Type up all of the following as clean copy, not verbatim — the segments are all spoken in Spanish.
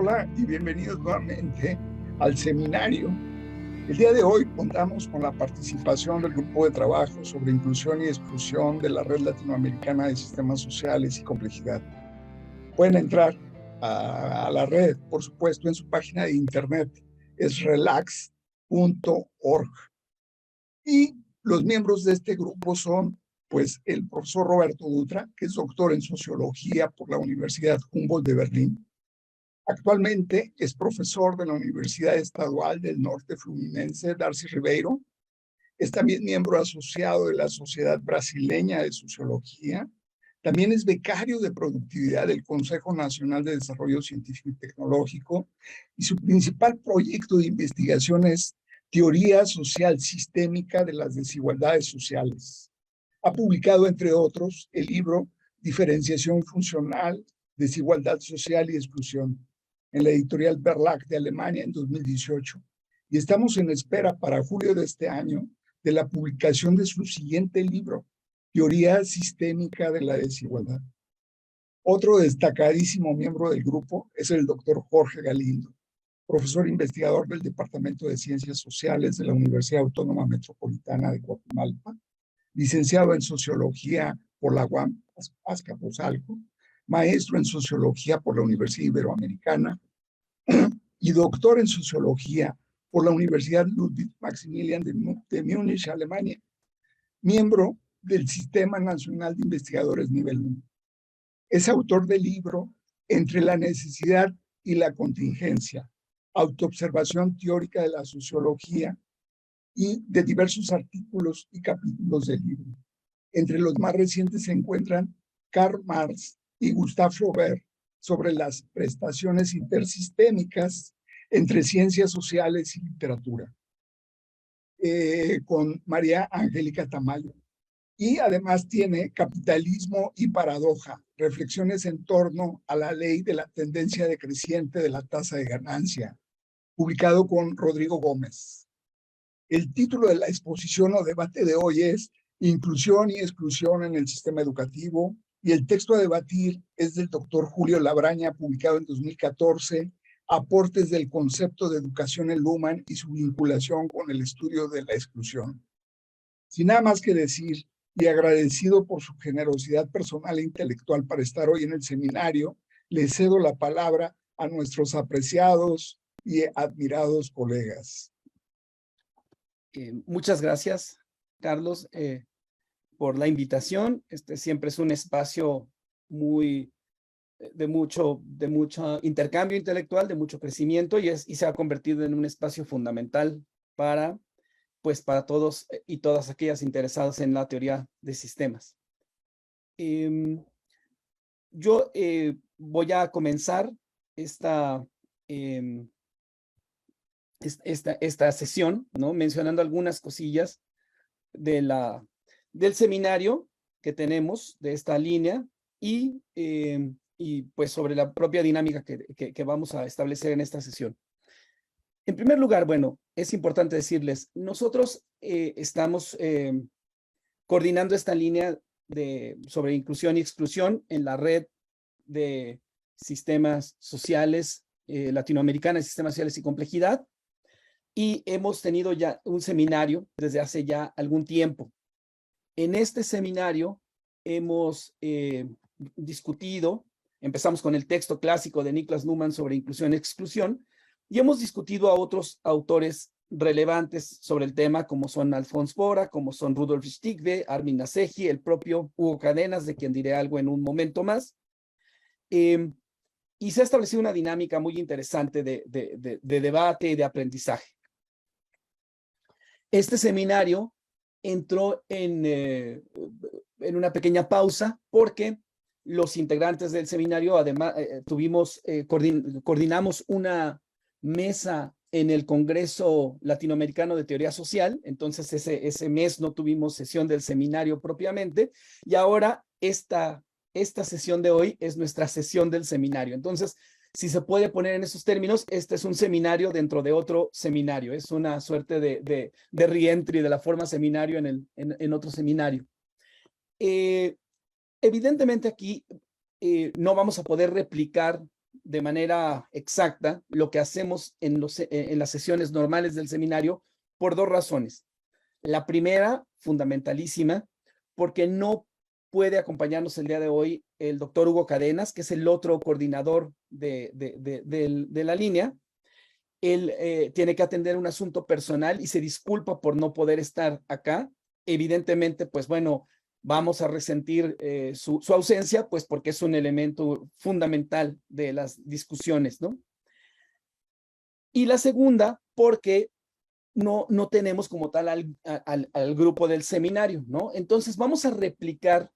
Hola y bienvenidos nuevamente al seminario. El día de hoy contamos con la participación del Grupo de Trabajo sobre Inclusión y Exclusión de la Red Latinoamericana de Sistemas Sociales y Complejidad. Pueden entrar a la red, por supuesto, en su página de internet, es relax.org. Y los miembros de este grupo son, pues, el profesor Roberto Dutra, que es doctor en Sociología por la Universidad Humboldt de Berlín. Actualmente es profesor de la Universidad Estadual del Norte Fluminense, Darcy Ribeiro. Es también miembro asociado de la Sociedad Brasileña de Sociología. También es becario de productividad del Consejo Nacional de Desarrollo Científico y Tecnológico. Y su principal proyecto de investigación es Teoría Social Sistémica de las Desigualdades Sociales. Ha publicado, entre otros, el libro Diferenciación Funcional, Desigualdad Social y Exclusión, en la editorial Verlag de Alemania en 2018. Y estamos en espera para julio de este año de la publicación de su siguiente libro, Teoría Sistémica de la Desigualdad. Otro destacadísimo miembro del grupo es el doctor Jorge Galindo, profesor investigador del Departamento de Ciencias Sociales de la Universidad Autónoma Metropolitana de Coajimalpa, licenciado en Sociología por la UAM Azcapotzalco, maestro en Sociología por la Universidad Iberoamericana y doctor en Sociología por la Universidad Ludwig Maximilian de Múnich, Alemania, miembro del Sistema Nacional de Investigadores Nivel 1. Es autor del libro Entre la necesidad y la contingencia, autoobservación teórica de la sociología, y de diversos artículos y capítulos del libro. Entre los más recientes se encuentran Karl Marx y Gustave Flaubert sobre las prestaciones intersistémicas entre ciencias sociales y literatura, con María Angélica Tamayo. Y además tiene Capitalismo y Paradoja, reflexiones en torno a la ley de la tendencia decreciente de la tasa de ganancia, publicado con Rodrigo Gómez. El título de la exposición o debate de hoy es Inclusión y Exclusión en el Sistema Educativo, y el texto a debatir es del doctor Julio Labraña, publicado en 2014, Aportes del concepto de educación en Luhmann y su vinculación con el estudio de la exclusión. Sin nada más que decir, y agradecido por su generosidad personal e intelectual para estar hoy en el seminario, le cedo la palabra a nuestros apreciados y admirados colegas. Muchas gracias, Carlos, por la invitación. Este siempre es un espacio de mucho intercambio intelectual, de mucho crecimiento, y se ha convertido en un espacio fundamental para todos y todas aquellas interesadas en la teoría de sistemas. Yo voy a comenzar esta sesión, ¿no?, mencionando algunas cosillas del seminario que tenemos de esta línea y pues sobre la propia dinámica que vamos a establecer en esta sesión. En primer lugar, bueno, es importante decirles, nosotros estamos coordinando esta línea sobre inclusión y exclusión en la red de sistemas sociales latinoamericanas, sistemas sociales y complejidad. Y hemos tenido ya un seminario desde hace ya algún tiempo. En este seminario hemos discutido, empezamos con el texto clásico de Niklas Luhmann sobre inclusión y exclusión, y hemos discutido a otros autores relevantes sobre el tema, como son Alfons Bora, como son Rudolf Stigbe, Armin Naseji, el propio Hugo Cadenas, de quien diré algo en un momento más. Y se ha establecido una dinámica muy interesante de debate y de aprendizaje. Este seminario entró en una pequeña pausa porque los integrantes del seminario, además, coordinamos una mesa en el Congreso Latinoamericano de Teoría Social. Entonces ese mes no tuvimos sesión del seminario propiamente, y ahora esta sesión de hoy es nuestra sesión del seminario. Entonces, si se puede poner en esos términos, este es un seminario dentro de otro seminario. Es una suerte de reentry de la forma seminario en otro seminario. Evidentemente aquí no vamos a poder replicar de manera exacta lo que hacemos en las sesiones normales del seminario por dos razones. La primera, fundamentalísima, porque no puede acompañarnos el día de hoy el doctor Hugo Cadenas, que es el otro coordinador de la línea. Él tiene que atender un asunto personal y se disculpa por no poder estar acá. Evidentemente, pues bueno, vamos a resentir su ausencia, pues porque es un elemento fundamental de las discusiones, ¿no? Y la segunda, porque no tenemos como tal al grupo del seminario, ¿no? Entonces vamos a replicar,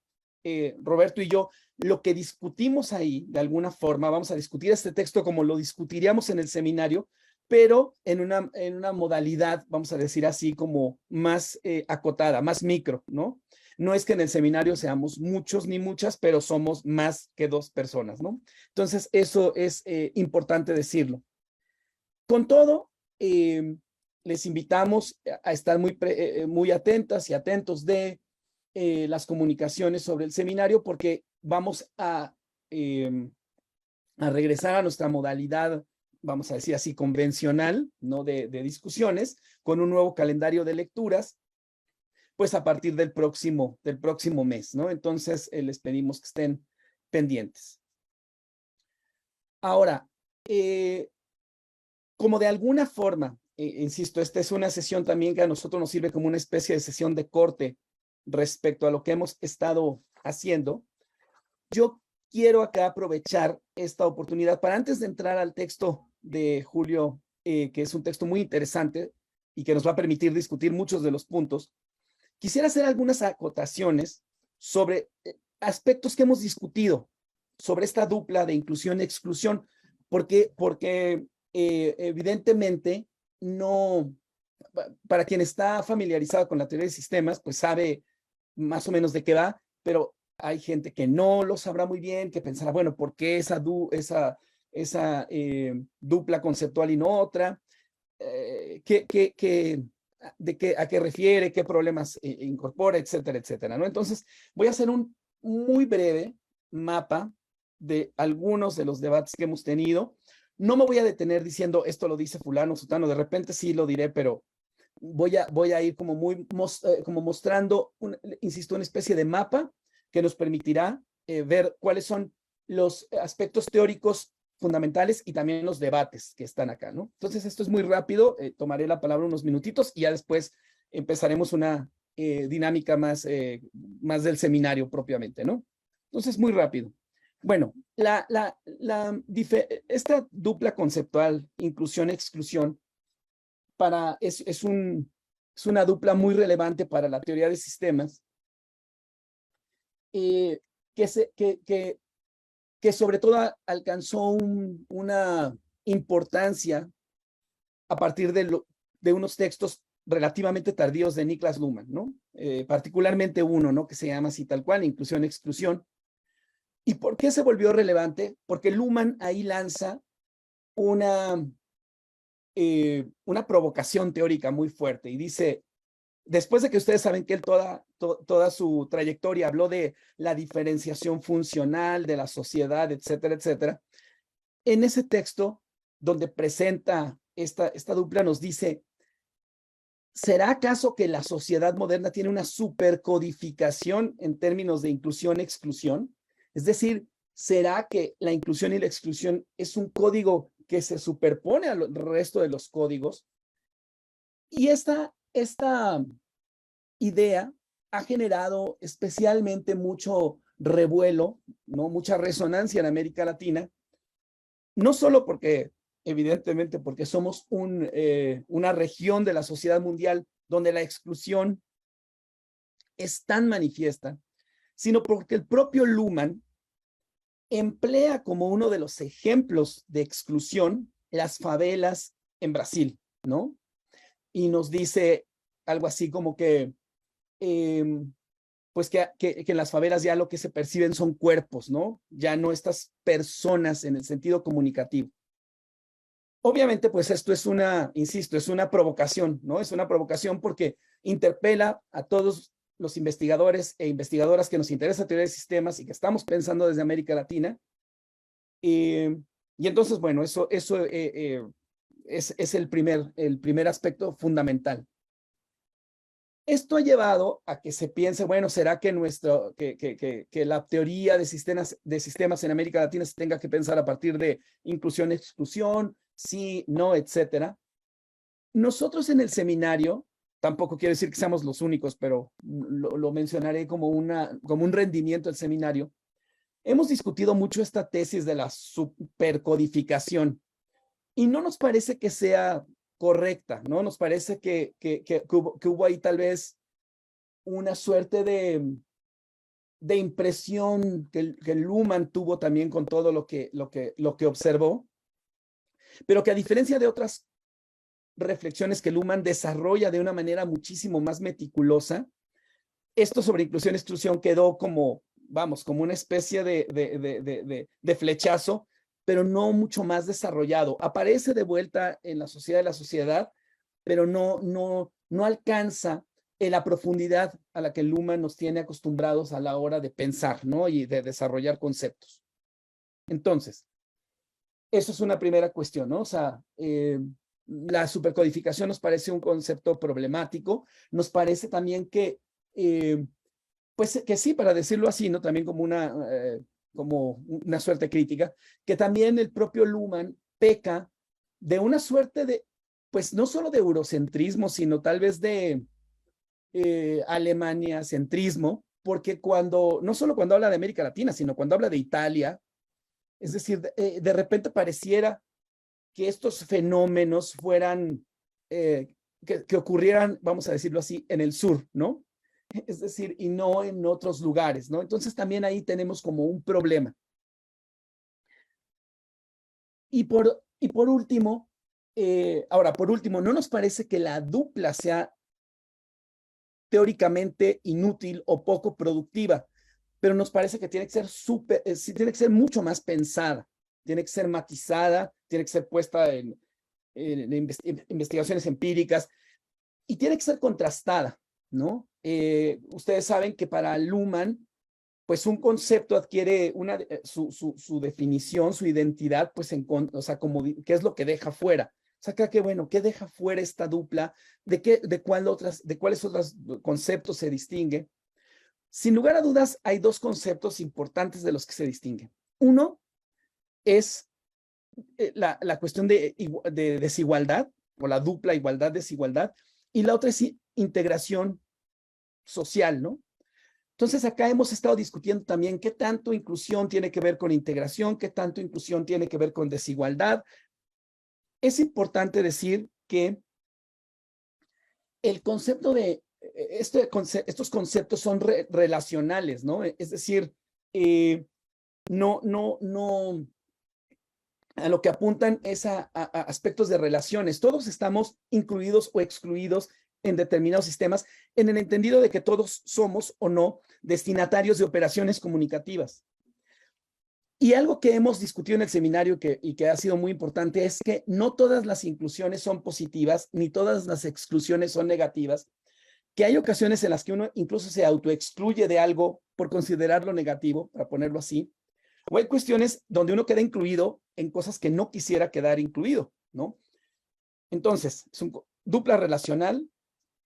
Roberto y yo, lo que discutimos ahí, de alguna forma, vamos a discutir este texto como lo discutiríamos en el seminario, pero en una modalidad, vamos a decir así, como más acotada, más micro, ¿no? No es que en el seminario seamos muchos ni muchas, pero somos más que dos personas, ¿no? Entonces, eso es importante decirlo. Con todo, les invitamos a estar muy atentas y atentos de las comunicaciones sobre el seminario, porque vamos a regresar a nuestra modalidad, vamos a decir así, convencional, ¿no? De discusiones, con un nuevo calendario de lecturas, pues a partir del próximo mes, ¿no? Entonces, les pedimos que estén pendientes. Ahora, como de alguna forma, insisto, esta es una sesión también que a nosotros nos sirve como una especie de sesión de corte respecto a lo que hemos estado haciendo. Yo quiero acá aprovechar esta oportunidad para, antes de entrar al texto de Julio, que es un texto muy interesante y que nos va a permitir discutir muchos de los puntos, quisiera hacer algunas acotaciones sobre aspectos que hemos discutido sobre esta dupla de inclusión y exclusión, porque evidentemente no, para quien está familiarizado con la teoría de sistemas, pues sabe más o menos de qué va, pero hay gente que no lo sabrá muy bien, que pensará, bueno, ¿por qué esa dupla conceptual y no otra? ¿A qué refiere? ¿Qué problemas incorpora? Etcétera, etcétera, ¿no? Entonces, voy a hacer un muy breve mapa de algunos de los debates que hemos tenido. No me voy a detener diciendo esto lo dice fulano, sutano, de repente sí lo diré, pero voy a ir como como mostrando, insisto, una especie de mapa que nos permitirá ver cuáles son los aspectos teóricos fundamentales y también los debates que están acá, ¿no? Entonces, esto es muy rápido, tomaré la palabra unos minutitos y ya después empezaremos una dinámica más del seminario propiamente, ¿no? Entonces, muy rápido. Bueno, esta dupla conceptual, inclusión-exclusión, es una dupla muy relevante para la teoría de sistemas, que sobre todo alcanzó una importancia a partir de unos textos relativamente tardíos de Niklas Luhmann, ¿no? Particularmente uno, ¿no? Que se llama así tal cual, inclusión-exclusión. ¿Y por qué se volvió relevante? Porque Luhmann ahí lanza una provocación teórica muy fuerte y dice, después de que ustedes saben que él toda su trayectoria habló de la diferenciación funcional de la sociedad, etcétera, etcétera, en ese texto donde presenta esta dupla nos dice, ¿será acaso que la sociedad moderna tiene una supercodificación en términos de inclusión-exclusión? Es decir, ¿será que la inclusión y la exclusión es un código que se superpone al resto de los códigos? Y esta idea ha generado especialmente mucho revuelo, ¿no? Mucha resonancia en América Latina, no solo porque, evidentemente, porque somos una región de la sociedad mundial donde la exclusión es tan manifiesta, sino porque el propio Luhmann emplea como uno de los ejemplos de exclusión las favelas en Brasil, ¿no? Y nos dice algo así como que, pues que en las favelas ya lo que se perciben son cuerpos, ¿no? Ya no estas personas en el sentido comunicativo. Obviamente, pues esto es insisto, es una provocación, ¿no? Es una provocación porque interpela a todos los investigadores e investigadoras que nos interesa teoría de sistemas y que estamos pensando desde América Latina, Y entonces, bueno, eso es el primer aspecto fundamental. Esto ha llevado a que se piense, bueno, ¿será que la teoría de sistemas en América Latina se tenga que pensar a partir de inclusión, exclusión, sí, no, etcétera? Nosotros en el seminario, tampoco quiero decir que seamos los únicos, pero lo mencionaré como un rendimiento del seminario, hemos discutido mucho esta tesis de la supercodificación y no nos parece que sea correcta, ¿no? Nos parece que hubo ahí tal vez una suerte de impresión que Luhmann tuvo también con todo lo que observó, pero que a diferencia de otras reflexiones que Luhmann desarrolla de una manera muchísimo más meticulosa, esto sobre inclusión y exclusión quedó como, vamos, como una especie de flechazo, pero no mucho más desarrollado. Aparece de vuelta en la sociedad de la sociedad, pero no alcanza en la profundidad a la que Luhmann nos tiene acostumbrados a la hora de pensar, ¿no? Y de desarrollar conceptos. Entonces, eso es una primera cuestión, ¿no? O sea, la supercodificación nos parece un concepto problemático. Nos parece también que, pues que sí, para decirlo así, ¿no? También como una suerte crítica, que también el propio Luhmann peca de una suerte de, pues no solo de eurocentrismo, sino tal vez de alemaniacentrismo, porque no solo cuando habla de América Latina, sino cuando habla de Italia, es decir, de repente pareciera que estos fenómenos fueran, que ocurrieran, vamos a decirlo así, en el sur, ¿no? Es decir, y no en otros lugares, ¿no? Entonces también ahí tenemos como un problema. Y por último, no nos parece que la dupla sea teóricamente inútil o poco productiva, pero nos parece que tiene que ser tiene que ser mucho más pensada, tiene que ser matizada, tiene que ser puesta en investigaciones empíricas y tiene que ser contrastada, ¿no? Ustedes saben que para Luhmann, pues un concepto adquiere su definición, su identidad, pues o sea, como qué es lo que deja fuera. O sea, que bueno, ¿qué deja fuera esta dupla? ¿De cuáles otros conceptos se distingue? Sin lugar a dudas, hay dos conceptos importantes de los que se distinguen. Uno es la cuestión de desigualdad, o la dupla igualdad-desigualdad, y la otra es integración social, ¿no? Entonces, acá hemos estado discutiendo también qué tanto inclusión tiene que ver con integración, qué tanto inclusión tiene que ver con desigualdad. Es importante decir que el concepto de estos conceptos son relacionales, ¿no? Es decir, no, a lo que apuntan es a aspectos de relaciones. Todos estamos incluidos o excluidos en determinados sistemas, en el entendido de que todos somos o no destinatarios de operaciones comunicativas. Y algo que hemos discutido en el seminario y que ha sido muy importante es que no todas las inclusiones son positivas, ni todas las exclusiones son negativas, que hay ocasiones en las que uno incluso se autoexcluye de algo por considerarlo negativo, para ponerlo así, o hay cuestiones donde uno queda incluido en cosas que no quisiera quedar incluido, ¿no? Entonces, es un dupla relacional.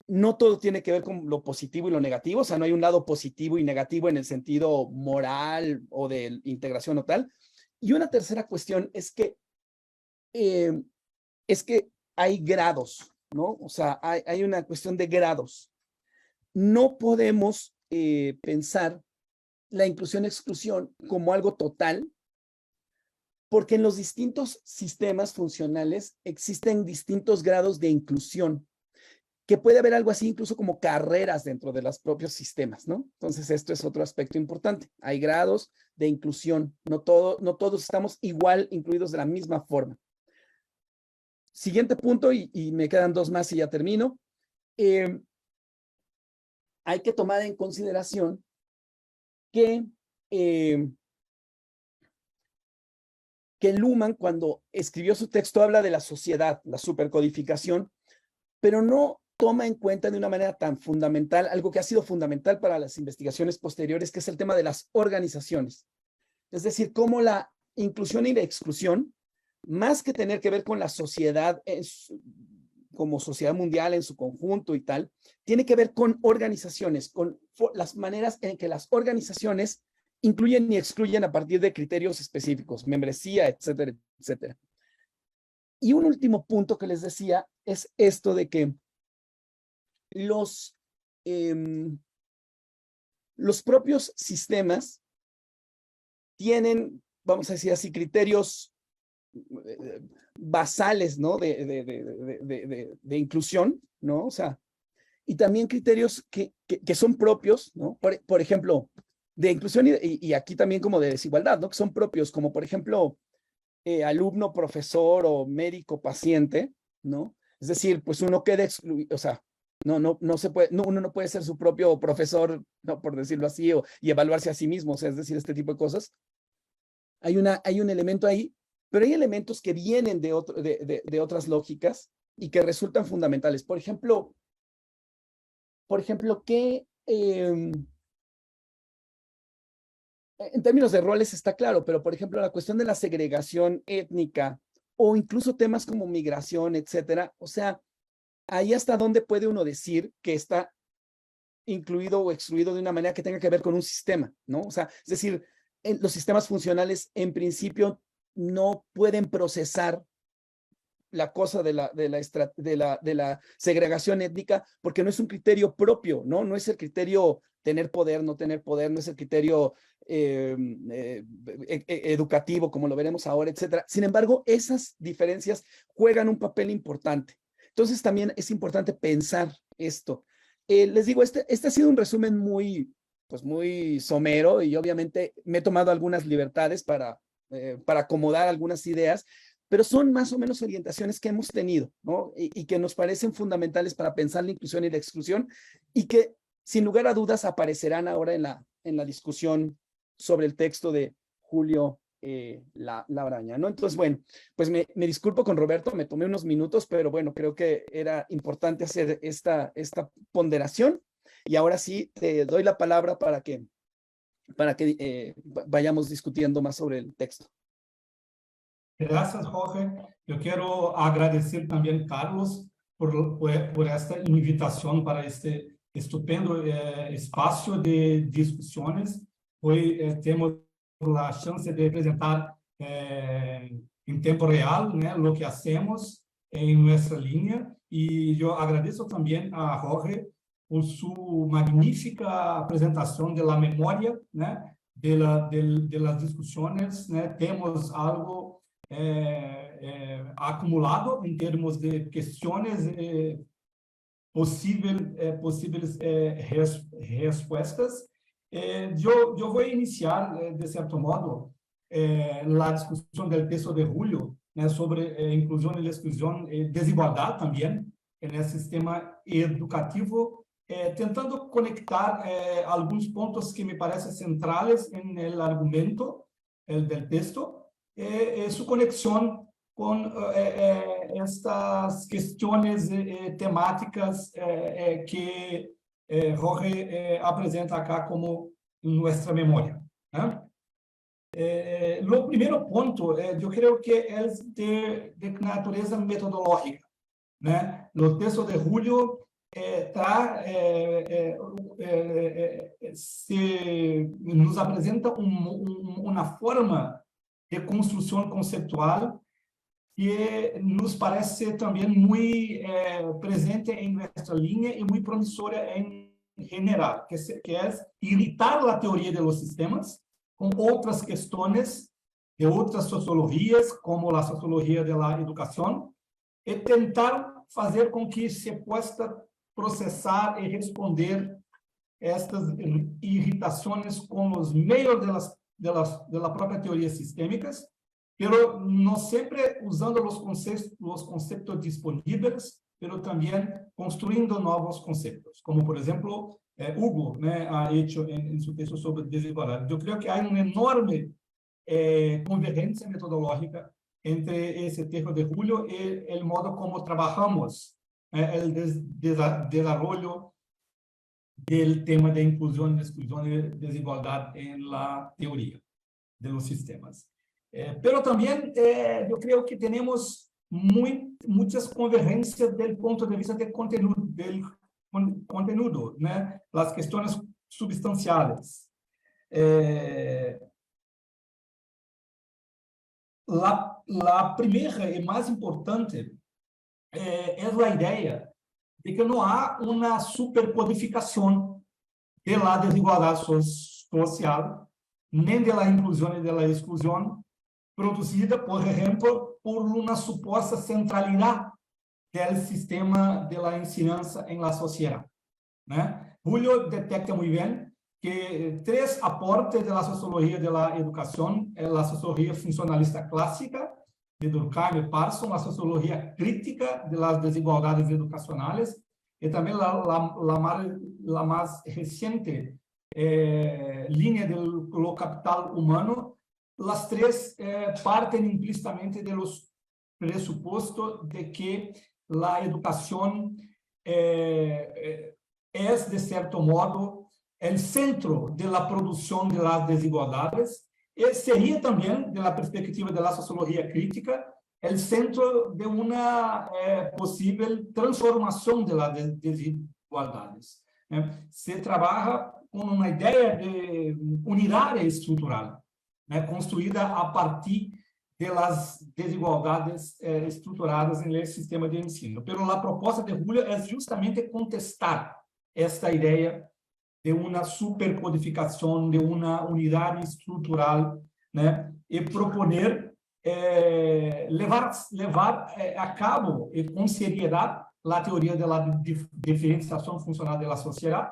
No todo tiene que ver con lo positivo y lo negativo, o sea, no hay un lado positivo y negativo en el sentido moral o de integración o tal. Y una tercera cuestión es que hay grados, ¿no? O sea, hay una cuestión de grados. No podemos pensar la inclusión-exclusión como algo total, porque en los distintos sistemas funcionales existen distintos grados de inclusión, que puede haber algo así incluso como carreras dentro de los propios sistemas, ¿no? Entonces, esto es otro aspecto importante. Hay grados de inclusión, no todos estamos igual incluidos de la misma forma. Siguiente punto, y me quedan dos más y ya termino. Hay que tomar en consideración que Luhmann, cuando escribió su texto, habla de la sociedad, la supercodificación, pero no toma en cuenta de una manera tan fundamental algo que ha sido fundamental para las investigaciones posteriores, que es el tema de las organizaciones. Es decir, cómo la inclusión y la exclusión más que tener que ver con la sociedad como sociedad mundial en su conjunto y tal, tiene que ver con organizaciones, con las maneras en que las organizaciones incluyen y excluyen a partir de criterios específicos, membresía, etcétera, etcétera. Y un último punto que les decía es esto de que los propios sistemas tienen, vamos a decir así, criterios basales, ¿no? De inclusión, ¿no? O sea, y también criterios que son propios, ¿no? Por ejemplo, de inclusión y aquí también como de desigualdad, ¿no? Que son propios, como por ejemplo, alumno, profesor o médico, paciente, ¿no? Es decir, pues uno queda excluido, o sea, no se puede, uno no puede ser su propio profesor, ¿no? Por decirlo así, y evaluarse a sí mismo, o sea, es decir, este tipo de cosas. Hay un elemento ahí, pero hay elementos que vienen de otras lógicas y que resultan fundamentales. Por ejemplo, que en términos de roles está claro, pero por ejemplo, la cuestión de la segregación étnica o incluso temas como migración, etcétera, o sea, ahí hasta dónde puede uno decir que está incluido o excluido de una manera que tenga que ver con un sistema, ¿no? O sea, es decir, los sistemas funcionales en principio no pueden procesar la cosa de la segregación étnica porque no es un criterio propio, ¿no? No es el criterio tener poder, no tener poder, no es el criterio educativo como lo veremos ahora, etcétera. Sin embargo, esas diferencias juegan un papel importante. Entonces también es importante pensar esto. Les digo, este ha sido un resumen muy somero y obviamente me he tomado algunas libertades para acomodar algunas ideas, pero son más o menos orientaciones que hemos tenido, ¿no? Y que nos parecen fundamentales para pensar la inclusión y la exclusión y que sin lugar a dudas aparecerán ahora en la discusión sobre el texto de Julio Labraña, ¿no? Entonces, bueno, pues me disculpo con Roberto, me tomé unos minutos, pero bueno, creo que era importante hacer esta ponderación y ahora sí te doy la palabra para que vayamos discutiendo más sobre el texto. Gracias, Jorge. Eu quero agradecer também, Carlos, por esta invitação para este estupendo espaço de discussões. Hoje temos a chance de apresentar em tempo real, né, o que hacemos em nossa linha. E eu agradeço também a Jorge por sua magnífica apresentação da memória, né, de las discussões. Né. Temos algo acumulado em termos de questões possíveis respostas. Eu vou iniciar, de certo modo, a discussão do texto de Julio, né, sobre inclusão e exclusão e desigualdade também, nesse sistema educativo, tentando conectar alguns pontos que me parecem centrais no argumento do texto, sua conexão com estas questões temáticas que Jorge apresenta acá como nossa memória. Né? O primeiro ponto, eu creio que é de natureza metodológica. Né? No texto de Julio nos apresenta uma forma de construção conceptual que nos parece também muito presente em nossa linha e muito promissora em geral, que é irritar a teoria dos sistemas com outras questões de outras sociologias, como a sociologia da educação, e tentar fazer com que se possa processar e responder estas irritações com os meios da própria teoria sistêmicas, pero não sempre usando os conceitos disponíveis, pero também construindo novos conceitos, como por exemplo Hugo, né, ha hecho em seu texto sobre desigualdade. Eu creio que há uma enorme convergência metodológica entre esse texto de Julio e o modo como trabalhamos o desenvolvimento do tema de inclusão, exclusão e desigualdade na teoria de los sistemas. Pero también yo creo que tenemos muchas convergencias del punto de vista del contenido, ¿no? Las cuestiones substanciales. La primera y más importante es la idea de que no hay una supercodificación de la desigualdad social, ni de la inclusión y de la exclusión, producida, por ejemplo, por una supuesta centralidad del sistema de la enseñanza en la sociedad, ¿no? Julio detecta muy bien que tres aportes de la sociología de la educación: la sociología funcionalista clásica de Durkheim y Parson, la sociología crítica de las desigualdades educacionales y también la más reciente línea de lo capital humano. Las tres parten implícitamente de los presupuestos de que la educación es, de cierto modo, el centro de la producción de las desigualdades, y sería también, de la perspectiva de la sociología crítica, el centro de una posible transformación de las desigualdades. Se trabaja con una idea de unidad estructural, construida a partir de las desigualdades estructuradas en el sistema de ensino. Pero la propuesta de Julio es justamente contestar esta idea de una supercodificación, de una unidad estructural, ¿no? Y proponer levar a cabo con seriedad la teoría de la diferenciación funcional de la sociedad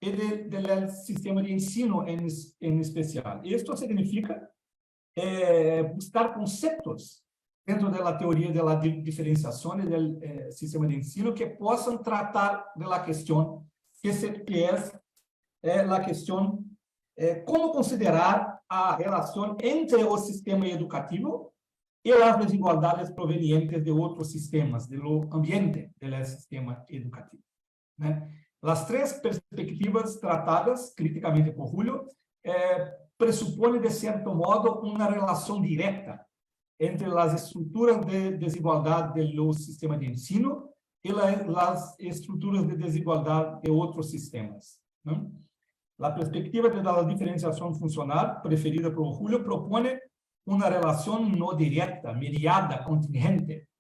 y del sistema de ensino en especial. Esto significa buscar conceptos dentro de la teoría de la diferenciación y del sistema de ensino que puedan tratar de la cuestión que es la cuestión cómo considerar a relación entre el sistema educativo y las desigualdades provenientes de otros sistemas, de lo ambiente del sistema educativo, ¿no? Las tres perspectivas tratadas críticamente por Julio presuponen, de cierto modo, una relación directa entre las estructuras de desigualdad de los sistemas de ensino y las estructuras de desigualdad de otros sistemas, ¿no? La perspectiva de la diferenciación funcional, preferida por Julio, propone una relación no directa, mediada, contingente,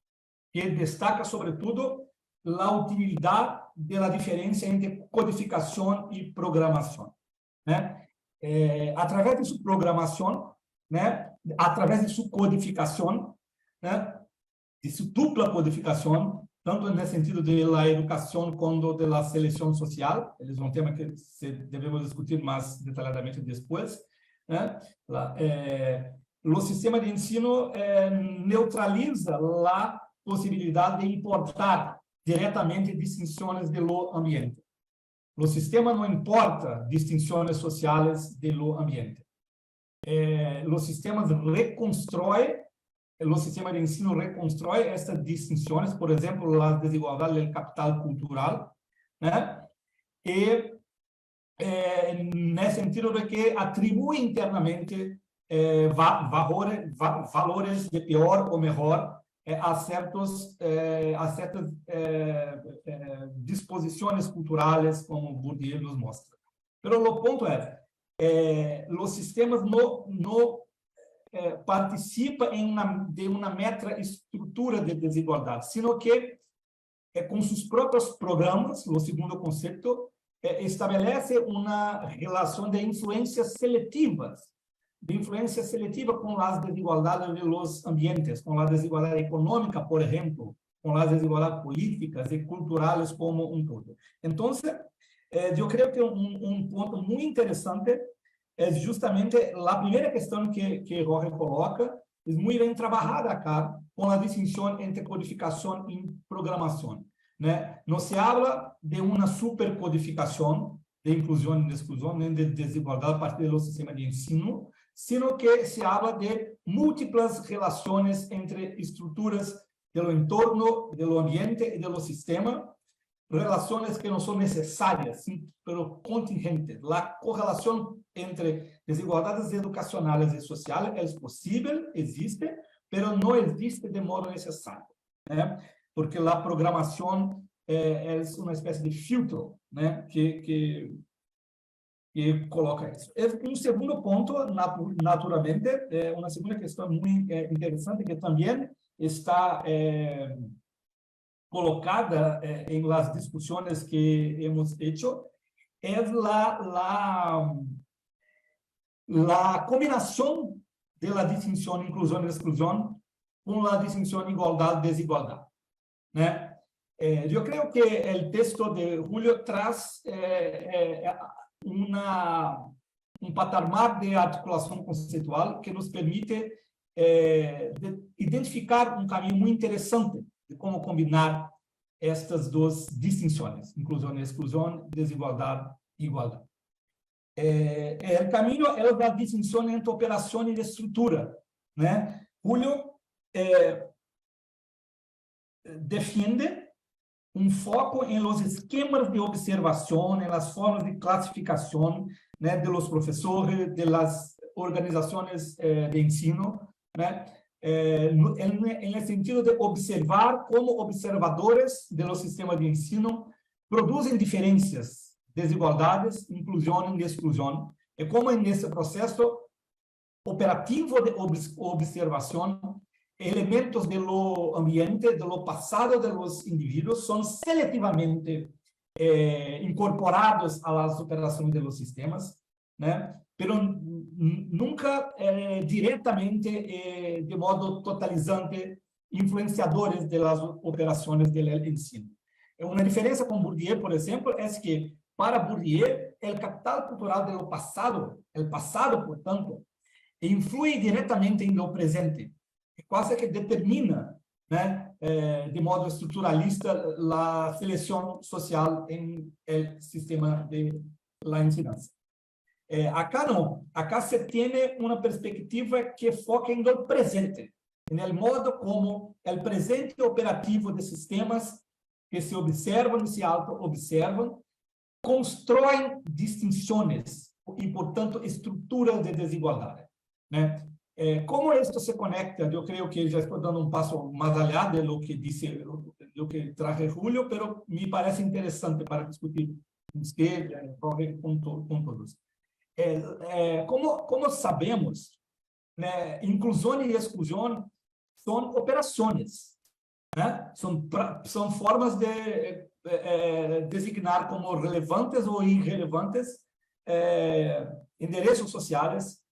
que destaca sobre todo la utilidad de la diferencia entre codificación y programación, ¿no? A través de su programación, ¿no? A través de su codificación, ¿no? De su dupla codificación, tanto en el sentido de la educación como de la selección social. Es un tema que debemos discutir más detalladamente después, ¿no? Los sistemas de ensino neutraliza la posibilidad de importar directamente distinciones de lo ambiente. Los sistemas no importan distinciones sociales de lo ambiente. Los sistemas los sistemas de ensino reconstruyen estas distinciones, por ejemplo, la desigualdad del capital cultural, ¿no? Y en el sentido de que atribuye internamente valores de peor o mejor a ciertas disposiciones culturales, como Bourdieu nos muestra. Pero lo punto es, los sistemas no participan de una meta-estructura de desigualdad, sino que con sus propios programas, lo segundo concepto, estabelece una relación de influencias selectivas, con las desigualdades de los ambientes, con la desigualdad económica, por ejemplo, con las desigualdades políticas y culturales como un todo. Entonces, yo creo que un punto muy interesante es justamente la primera cuestión que Jorge coloca, es muy bien trabajada acá con la distinción entre codificación y programación, ¿no? No se habla de una supercodificación de inclusión y exclusión, ni de desigualdad a partir de los sistemas de ensino, sino que se habla de múltiples relaciones entre estructuras de lo entorno, de lo ambiente y de los sistemas, relaciones que no son necesarias, pero contingentes. La correlación entre Desigualdades educacionales y sociales es posible, existe, pero no existe de modo necesario, ¿eh? Porque la programación es una especie de filtro, ¿eh? que coloca isso. Um segundo ponto, naturalmente, uma segunda questão muito interessante que também está colocada em las discussões que hemos hecho, é la combinação de la distinção inclusão e exclusão com la distinção igualdade-desigualdade, né? Eu creio que o texto de Julio traz um patamar de articulação conceitual que nos permite identificar um caminho muito interessante de como combinar estas duas distinções, inclusão e exclusão, desigualdade e igualdade. O caminho é da distinção entre operação e estrutura, né? Julio defende um foco em los esquemas de observação, em las formas de classificação, né, de los professores, de las organizações de ensino, né, em sentido de observar como observadores de los sistemas de ensino produzem diferenças, desigualdades, inclusão e exclusão, e como nesse processo operativo de observação elementos de lo ambiente, de lo pasado de los individuos son selectivamente incorporados a las operaciones de los sistemas, ¿no? Pero nunca directamente de modo totalizante influenciadores de las operaciones del ensino. Una diferencia con Bourdieu, por ejemplo, es que para Bourdieu el capital cultural de lo pasado, el pasado, por tanto, influye directamente en lo presente, quase que determina, né, de modo estruturalista a seleção social em el sistema de la enseñanza. Acá não, acá se tem uma perspectiva que foca em lo presente, no modo como o presente operativo de sistemas que se observam e se auto-observam constroem distinções e, portanto, estruturas de desigualdade, né? Como isto se conecta, eu creio que já estou dando um passo mais allá de lo que disse, do que traje Julio, pero me parece interessante para discutir com todos. Como sabemos, né, inclusão e exclusão são operações, né? São formas de designar como relevantes ou irrelevantes endereços sociais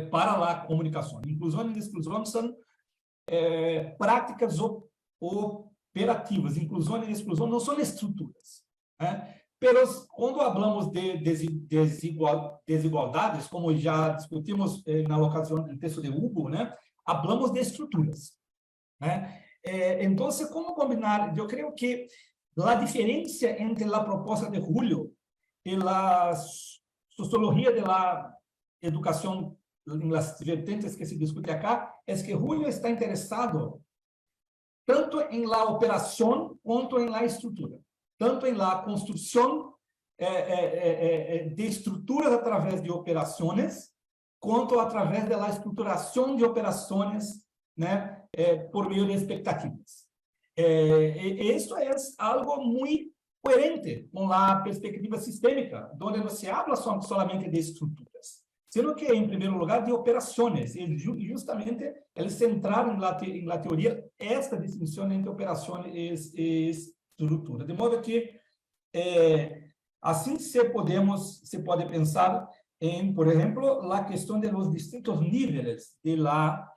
para a comunicação. Inclusão e exclusão são práticas operativas. Inclusão e exclusão não são estruturas, né? Mas quando falamos de desigualdades, como já discutimos na ocasião do texto de Hugo, né, falamos de estruturas, né? Então, como combinar? Eu creio que a diferença entre a proposta de Julio e a sociologia da educação em las vertentes que se discute acá, es que Julio está interesado tanto en la operación quanto en la estrutura, tanto en la construcción de estruturas a través de operaciones, quanto a través de la estruturación de operaciones, né, por medio de expectativas. Esto es algo muy coherente con la perspectiva sistémica, donde no se habla solamente de estruturas, sino que, em primeiro lugar, de operações. E justamente eles centraram na teoria esta distinção entre operação e estrutura. De modo que, assim se pode pensar em, por exemplo, a questão de los distintos níveis de la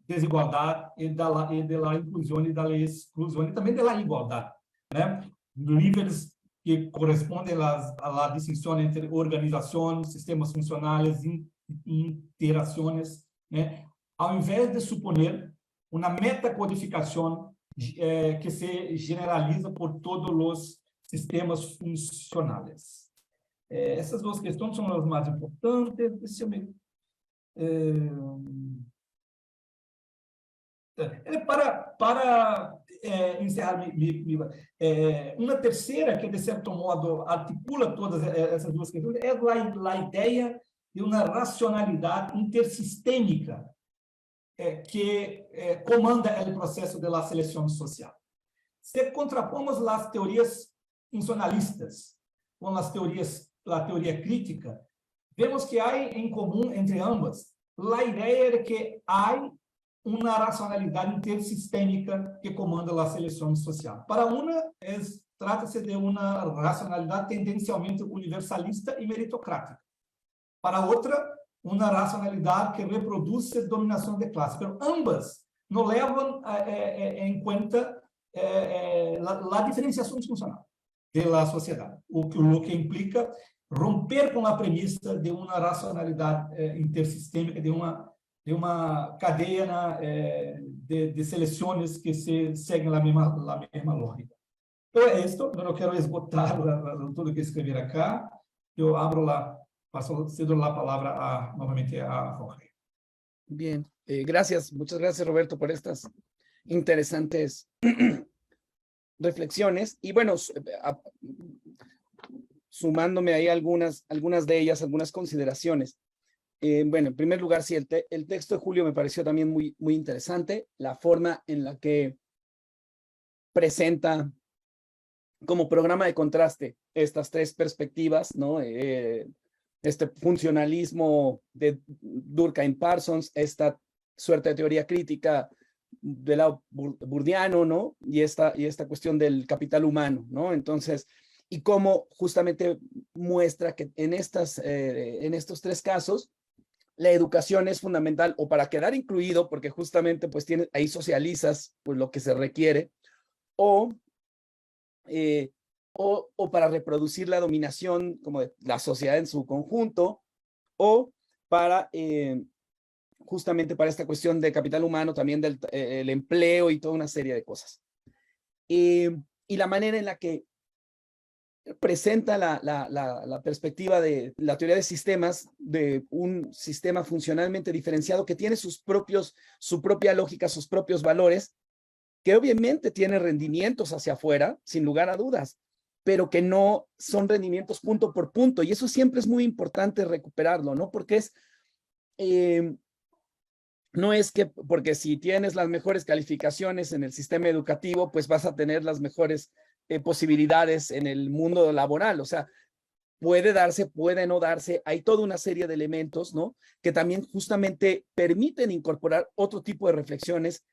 desigualdade e de la inclusão e da exclusão, e também de la igualdade, né? Níveis que correspondem à distinção entre organização, sistemas funcionais e interações, né? Ao invés de suponer uma metacodificação que se generaliza por todos os sistemas funcionais. Essas duas questões são as mais importantes. Deixa eu ver. encerrar uma terceira que, de certo modo, articula todas essas duas questões é a ideia de uma racionalidade intersistêmica que comanda o processo da seleção social. Se contrapomos as teorias funcionalistas com as teorias, a teoria crítica, vemos que há em comum entre ambas a ideia de que há uma racionalidade intersistêmica que comanda a seleção social. Para uma, trata-se de uma racionalidade tendencialmente universalista e meritocrática. Para outra, uma racionalidade que reproduz a dominação de classe. Mas ambas não levam em conta a diferenciação funcional da sociedade, o que implica romper com a premissa de uma racionalidade intersistêmica, de uma cadeia de seleções que seguem a mesma lógica. Então, é isto. Eu não quero esgotar tudo que escrever acá. Eu cedo a palavra novamente a Jorge. Bien, gracias. Muchas gracias, Roberto, por estas interesantes reflexiones. Y bueno, sumándome ahí algunas de ellas, algunas consideraciones. Bueno, en primer lugar, sí, el texto de Julio me pareció también muy interesante, la forma en la que presenta como programa de contraste estas tres perspectivas, ¿no? Este funcionalismo de Durkheim Parsons, esta suerte de teoría crítica del lado burdiano, ¿no? Y esta cuestión del capital humano, ¿no? Entonces, y cómo justamente muestra que en estos tres casos, la educación es fundamental, o para quedar incluido, porque justamente pues ahí socializas pues, lo que se requiere, o para reproducir la dominación como de la sociedad en su conjunto, o para justamente para esta cuestión de capital humano, también del el empleo y toda una serie de cosas. Y la manera en la que presenta la perspectiva de la teoría de sistemas, de un sistema funcionalmente diferenciado que tiene su propia lógica, sus propios valores, que obviamente tiene rendimientos hacia afuera, sin lugar a dudas, pero que no son rendimientos punto por punto, y eso siempre es muy importante recuperarlo, ¿no? Porque no es que porque si tienes las mejores calificaciones en el sistema educativo, pues vas a tener las mejores posibilidades en el mundo laboral. O sea, puede darse, puede no darse. Hay toda una serie de elementos, ¿no? Que también justamente permiten incorporar otro tipo de reflexiones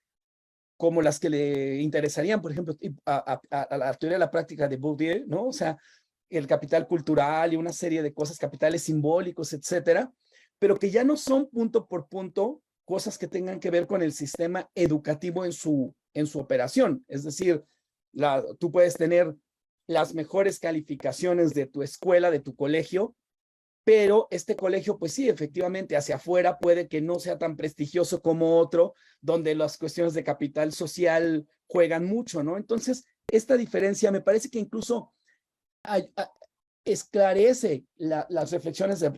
como las que le interesarían, por ejemplo, a la teoría de la práctica de Bourdieu, ¿no? O sea, el capital cultural y una serie de cosas, capitales simbólicos, etcétera, pero que ya no son punto por punto cosas que tengan que ver con el sistema educativo en su operación. Es decir, tú puedes tener las mejores calificaciones de tu escuela, de tu colegio, pero este colegio, pues sí, efectivamente, hacia afuera puede que no sea tan prestigioso como otro, donde las cuestiones de capital social juegan mucho, ¿no? Entonces, esta diferencia me parece que incluso esclarece las reflexiones de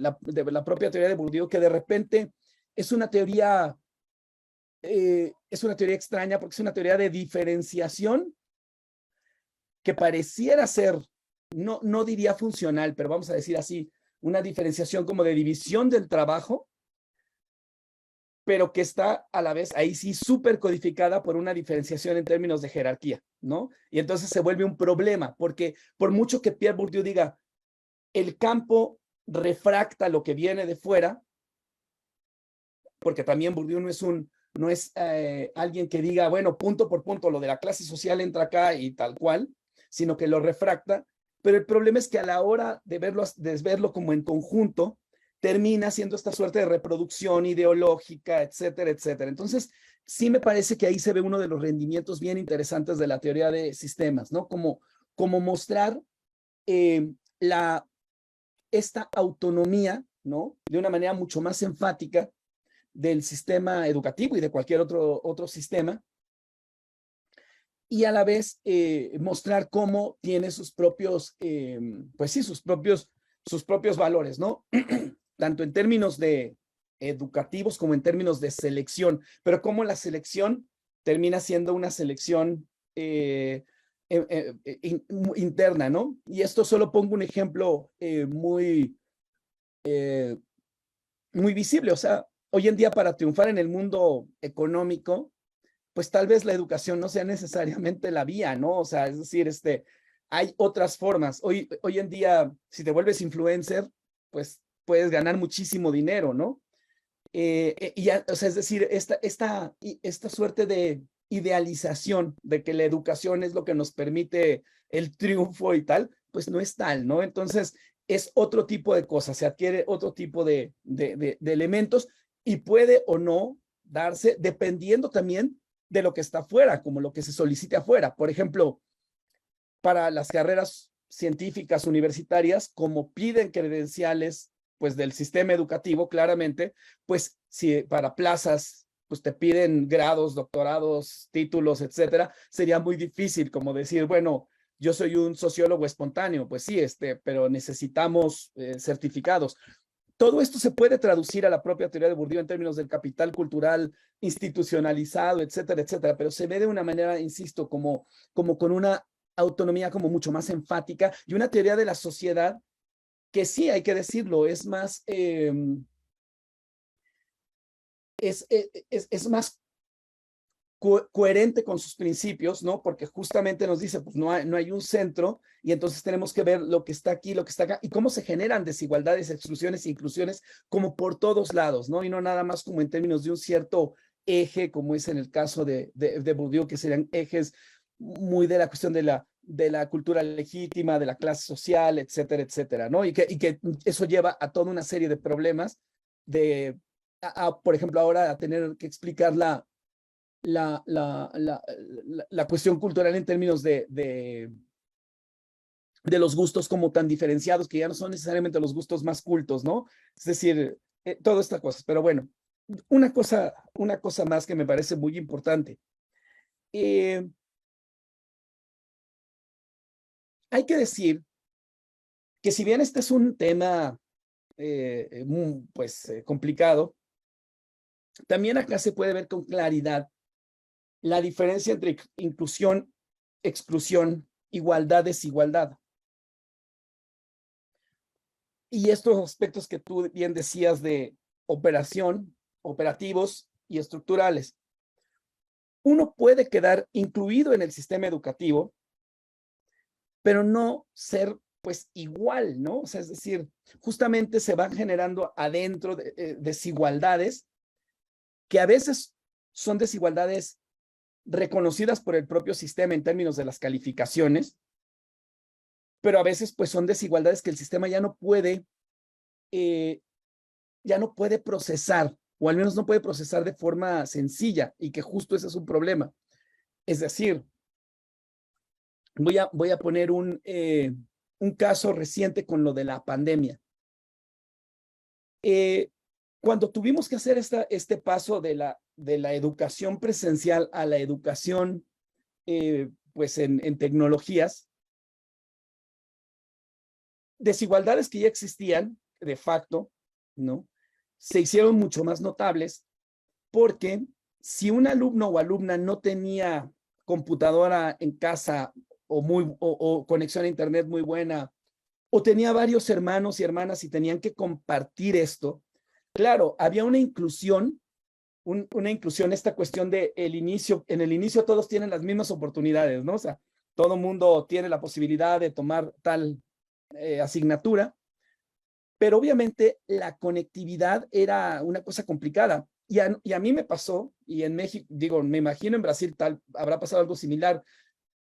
la propia teoría de Bourdieu, que de repente es una teoría extraña, porque es una teoría de diferenciación que pareciera ser, no diría funcional, pero vamos a decir así, una diferenciación como de división del trabajo, pero que está a la vez ahí sí súper codificada por una diferenciación en términos de jerarquía, ¿no? Y entonces se vuelve un problema, porque por mucho que Pierre Bourdieu diga, el campo refracta lo que viene de fuera, porque también Bourdieu no es alguien que diga, bueno, punto por punto, lo de la clase social entra acá y tal cual, sino que lo refracta. Pero el problema es que a la hora de verlo como en conjunto, termina siendo esta suerte de reproducción ideológica, etcétera, etcétera. Entonces, sí me parece que ahí se ve uno de los rendimientos bien interesantes de la teoría de sistemas, ¿no? Como mostrar esta autonomía, ¿no? De una manera mucho más enfática del sistema educativo y de cualquier otro sistema, y a la vez mostrar cómo tiene sus propios, pues sí, sus propios valores, ¿no? Tanto en términos de educativos como en términos de selección, pero cómo la selección termina siendo una selección interna, ¿no? Y esto solo pongo un ejemplo muy visible. O sea, hoy en día para triunfar en el mundo económico, pues tal vez la educación no sea necesariamente la vía, ¿no? O sea, es decir, hay otras formas. Hoy en día, si te vuelves influencer, pues puedes ganar muchísimo dinero, ¿no? O sea, es decir, esta suerte de idealización de que la educación es lo que nos permite el triunfo y tal, pues no es tal, ¿no? Entonces, es otro tipo de cosas, se adquiere otro tipo de elementos y puede o no darse dependiendo también de lo que está afuera, como lo que se solicite afuera. Por ejemplo, para las carreras científicas universitarias, como piden credenciales pues del sistema educativo, claramente, pues si para plazas pues te piden grados, doctorados, títulos, etcétera, sería muy difícil como decir, bueno, yo soy un sociólogo espontáneo, pues sí, pero necesitamos certificados. Todo esto se puede traducir a la propia teoría de Bourdieu en términos del capital cultural institucionalizado, etcétera, etcétera, pero se ve de una manera, insisto, como con una autonomía como mucho más enfática y una teoría de la sociedad que sí, hay que decirlo, es más, es más coherente con sus principios, ¿no? Porque justamente nos dice, pues no hay un centro y entonces tenemos que ver lo que está aquí, lo que está acá y cómo se generan desigualdades, exclusiones e inclusiones como por todos lados, ¿no? Y no nada más como en términos de un cierto eje, como es en el caso de Bourdieu, que serían ejes muy de la cuestión de la cultura legítima, de la clase social, etcétera, etcétera, ¿no? Y que eso lleva a toda una serie de problemas por ejemplo, ahora a tener que explicar la cuestión cultural en términos de los gustos como tan diferenciados que ya no son necesariamente los gustos más cultos, ¿no? Es decir, todas estas cosas. Pero bueno, una cosa más que me parece muy importante. Hay que decir que si bien este es un tema complicado, también acá se puede ver con claridad la diferencia entre inclusión, exclusión, igualdad, desigualdad. Y estos aspectos que tú bien decías de operación, operativos y estructurales. Uno puede quedar incluido en el sistema educativo, pero no ser pues igual, ¿no? O sea, es decir, justamente se van generando adentro desigualdades que a veces son desigualdades reconocidas por el propio sistema en términos de las calificaciones, pero a veces pues son desigualdades que el sistema ya no puede procesar, o al menos no puede procesar de forma sencilla, y que justo ese es un problema. Es decir, voy a poner un caso reciente con lo de la pandemia. Cuando tuvimos que hacer este paso de la educación presencial a la educación pues en tecnologías, desigualdades que ya existían de facto, ¿no? Se hicieron mucho más notables porque si un alumno o alumna no tenía computadora en casa o conexión a internet muy buena, o tenía varios hermanos y hermanas y tenían que compartir esto, claro, había una inclusión, esta cuestión de en el inicio todos tienen las mismas oportunidades, ¿no? O sea, todo mundo tiene la posibilidad de tomar tal asignatura, pero obviamente la conectividad era una cosa complicada. Y a mí me pasó, y en México, digo, me imagino en Brasil tal, habrá pasado algo similar,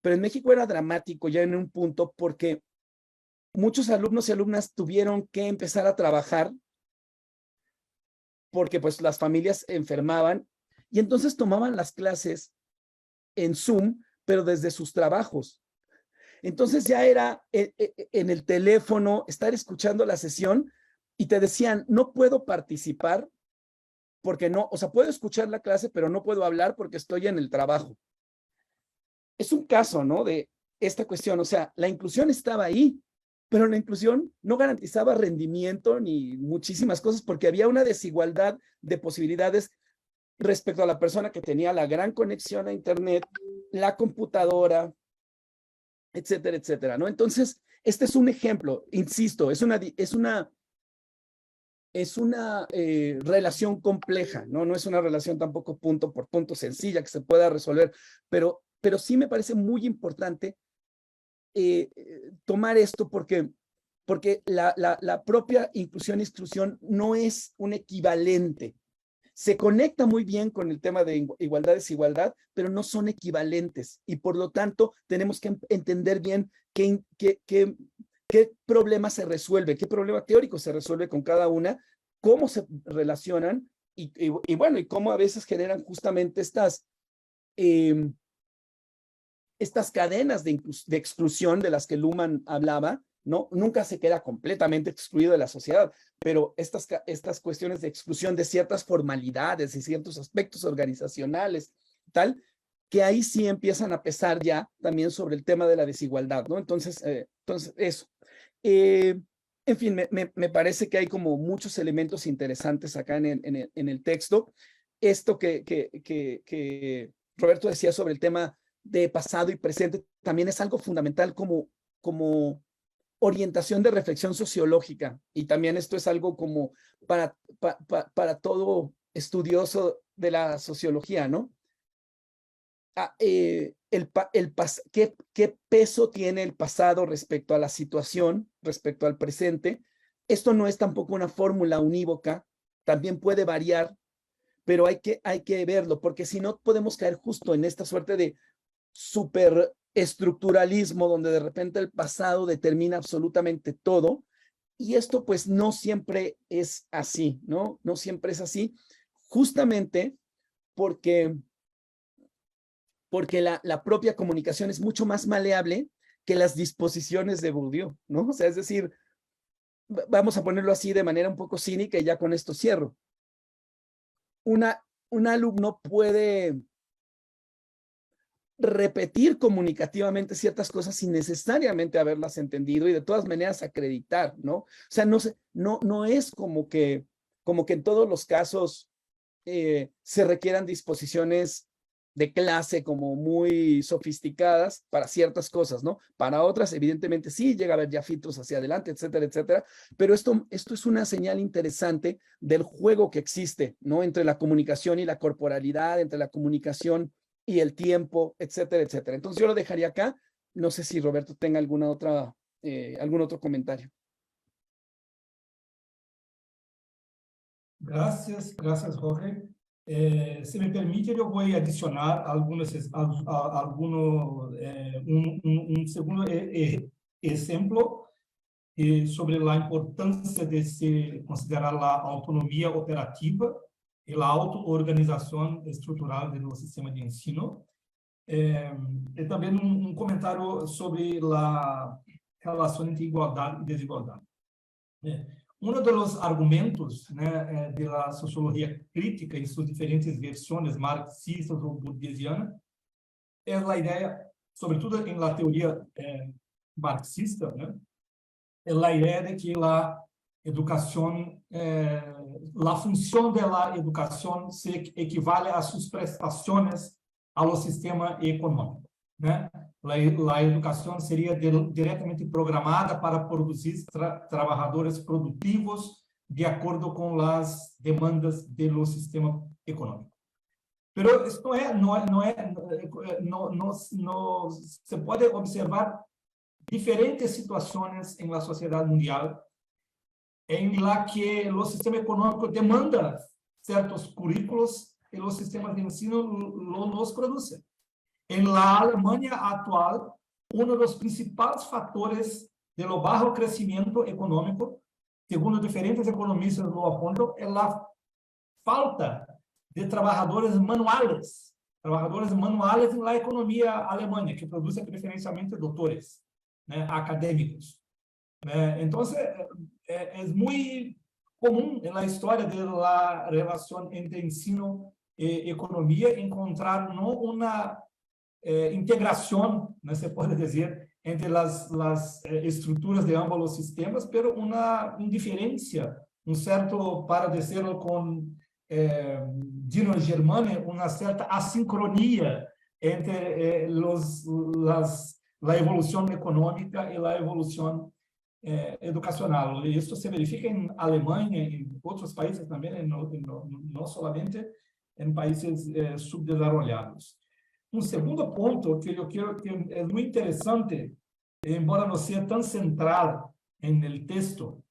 pero en México era dramático ya en un punto porque muchos alumnos y alumnas tuvieron que empezar a trabajar porque pues las familias enfermaban y entonces tomaban las clases en Zoom, pero desde sus trabajos. Entonces ya era en el teléfono, estar escuchando la sesión y te decían, no puedo participar porque no, o sea, puedo escuchar la clase, pero no puedo hablar porque estoy en el trabajo. Es un caso, ¿no? De esta cuestión, o sea, la inclusión estaba ahí, pero la inclusión no garantizaba rendimiento ni muchísimas cosas porque había una desigualdad de posibilidades respecto a la persona que tenía la gran conexión a internet, la computadora, etcétera, etcétera, ¿no? Entonces, este es un ejemplo, insisto, es una relación compleja, ¿no? No es una relación tampoco punto por punto sencilla que se pueda resolver, pero sí me parece muy importante tomar esto porque la propia inclusión y exclusión no es un equivalente. Se conecta muy bien con el tema de igualdad-desigualdad, pero no son equivalentes y por lo tanto tenemos que entender bien qué problema se resuelve, qué problema teórico se resuelve con cada una, cómo se relacionan y bueno, y cómo a veces generan justamente estas cadenas de exclusión de las que Luhmann hablaba, ¿no? Nunca se queda completamente excluido de la sociedad, pero estas cuestiones de exclusión de ciertas formalidades y ciertos aspectos organizacionales, tal, que ahí sí empiezan a pesar ya también sobre el tema de la desigualdad, ¿no? Entonces eso. En fin, me parece que hay como muchos elementos interesantes acá en el texto. Esto que Roberto decía sobre el tema de pasado y presente también es algo fundamental como orientación de reflexión sociológica, y también esto es algo como para todo estudioso de la sociología, ¿no? ¿Qué peso tiene el pasado respecto a la situación, respecto al presente? Esto no es tampoco una fórmula unívoca, también puede variar, pero hay que verlo, porque si no podemos caer justo en esta suerte de superestructuralismo donde de repente el pasado determina absolutamente todo, y esto pues no siempre es así, ¿no? No siempre es así, justamente porque la propia comunicación es mucho más maleable que las disposiciones de Bourdieu, ¿no? O sea, es decir, vamos a ponerlo así de manera un poco cínica y ya con esto cierro. Un alumno puede repetir comunicativamente ciertas cosas sin necesariamente haberlas entendido y de todas maneras acreditar, ¿no? O sea, no es como que en todos los casos se requieran disposiciones de clase como muy sofisticadas para ciertas cosas, ¿no? Para otras, evidentemente, sí llega a haber ya filtros hacia adelante, etcétera, etcétera, pero esto es una señal interesante del juego que existe, ¿no? Entre la comunicación y la corporalidad, entre la comunicación y el tiempo, etcétera, etcétera. Entonces yo lo dejaría acá. No sé si Roberto tenga algún otro comentario. Gracias, Jorge. Se me permite, eu vou adicionar um segundo exemplo sobre a importância de se considerar a autonomia operativa e a auto-organização estrutural do sistema de ensino. E também comentário sobre a relação entre igualdade e desigualdade. Uno de los argumentos de la sociología crítica en sus diferentes versiones marxistas o burguesianas es la idea, sobre todo en la teoría marxista, es la idea de que la educación, la función de la educación se equivale a sus prestaciones a los sistemas económicos. La educação seria diretamente programada para produzir trabalhadores produtivos de acordo com as demandas do sistema econômico. Pero isso não se pode observar diferentes situações em la sociedade mundial em la que o sistema econômico demanda certos currículos e os sistemas de ensino los produzem. En la Alemania actual, uno de los principales factores de lo bajo crecimiento económico, según diferentes economistas lo apuntan, es la falta de trabajadores manuales en la economía alemana, que produce preferencialmente doctores, académicos. Entonces, es muy común en la historia de la relación entre ensino y economía encontrar no una integración, se puede decir, entre las estructuras de ambos los sistemas, pero una indiferencia, un cierto, para decirlo con Dino Germani, una cierta asincronía entre la evolución económica y la evolución educacional. Y esto se verifica en Alemania y en otros países también, no solamente en países subdesarrollados. Un segundo punto que yo quiero que es muy interesante, embora no sea tan central en el texto,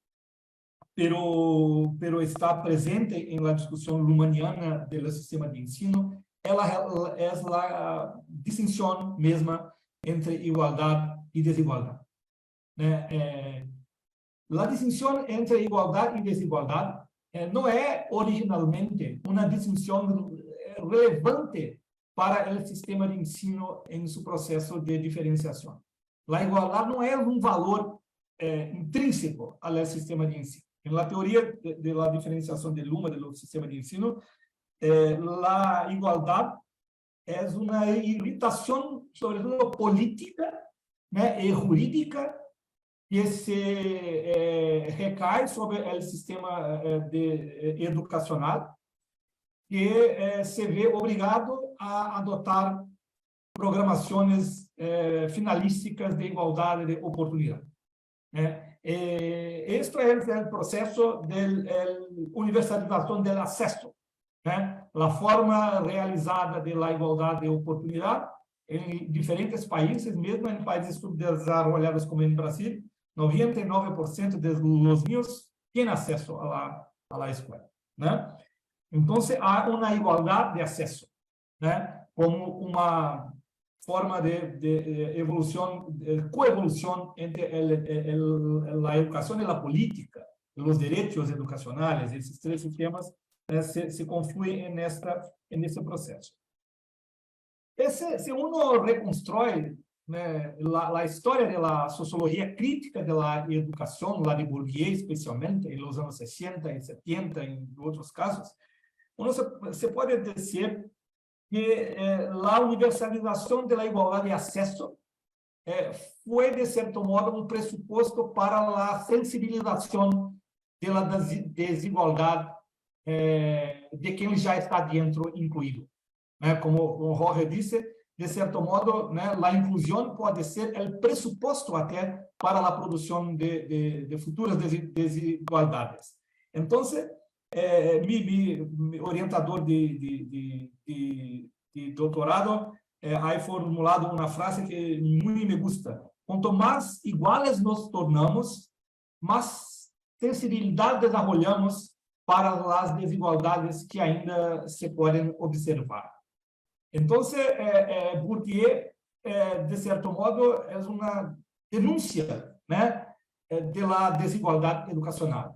pero está presente en la discusión lumaniana del sistema de ensino, es la distinción misma entre igualdad y desigualdad. La distinción entre igualdad y desigualdad no es originalmente una distinción relevante para el sistema de ensino en su proceso de diferenciación. La igualdad no es un valor intrínseco al sistema de ensino. En la teoría de la diferenciación de Luma de los sistemas de ensino, la igualdad es una irritación, sobre todo política, y jurídica, que se recae sobre el sistema educacional, que se ve obligado a adotar programaciones finalísticas de igualdad de oportunidad. Esto es el proceso de universalización del acceso, la forma realizada de la igualdad de oportunidad en diferentes países, mesmo en países subdesarrollados como en Brasil, 99% de los niños tienen acceso a la escuela. Entonces, hay una igualdad de acceso, como una forma de evolución, de coevolución entre la educación y la política, los derechos educacionales. Esos tres sistemas se confluyen en este proceso. Si uno reconstruye la historia de la sociología crítica de la educación, la de Bourdieu especialmente, en los años 60 y 70, en otros casos, uno se puede decir que la universalización de la igualdad de acceso fue, de cierto modo, un presupuesto para la sensibilización de la desigualdad de quien ya está dentro incluido. Como Jorge dice, de cierto modo, la inclusión puede ser el presupuesto até para la producción de futuras desigualdades. Entonces, mi orientador de doutorado ha formulado una frase que muy me gusta. Cuanto más iguales nos tornamos, más sensibilidad desarrollamos para las desigualdades que ainda se pueden observar. Entonces, Bourdieu, de cierto modo, es una denuncia de la desigualdad educacional.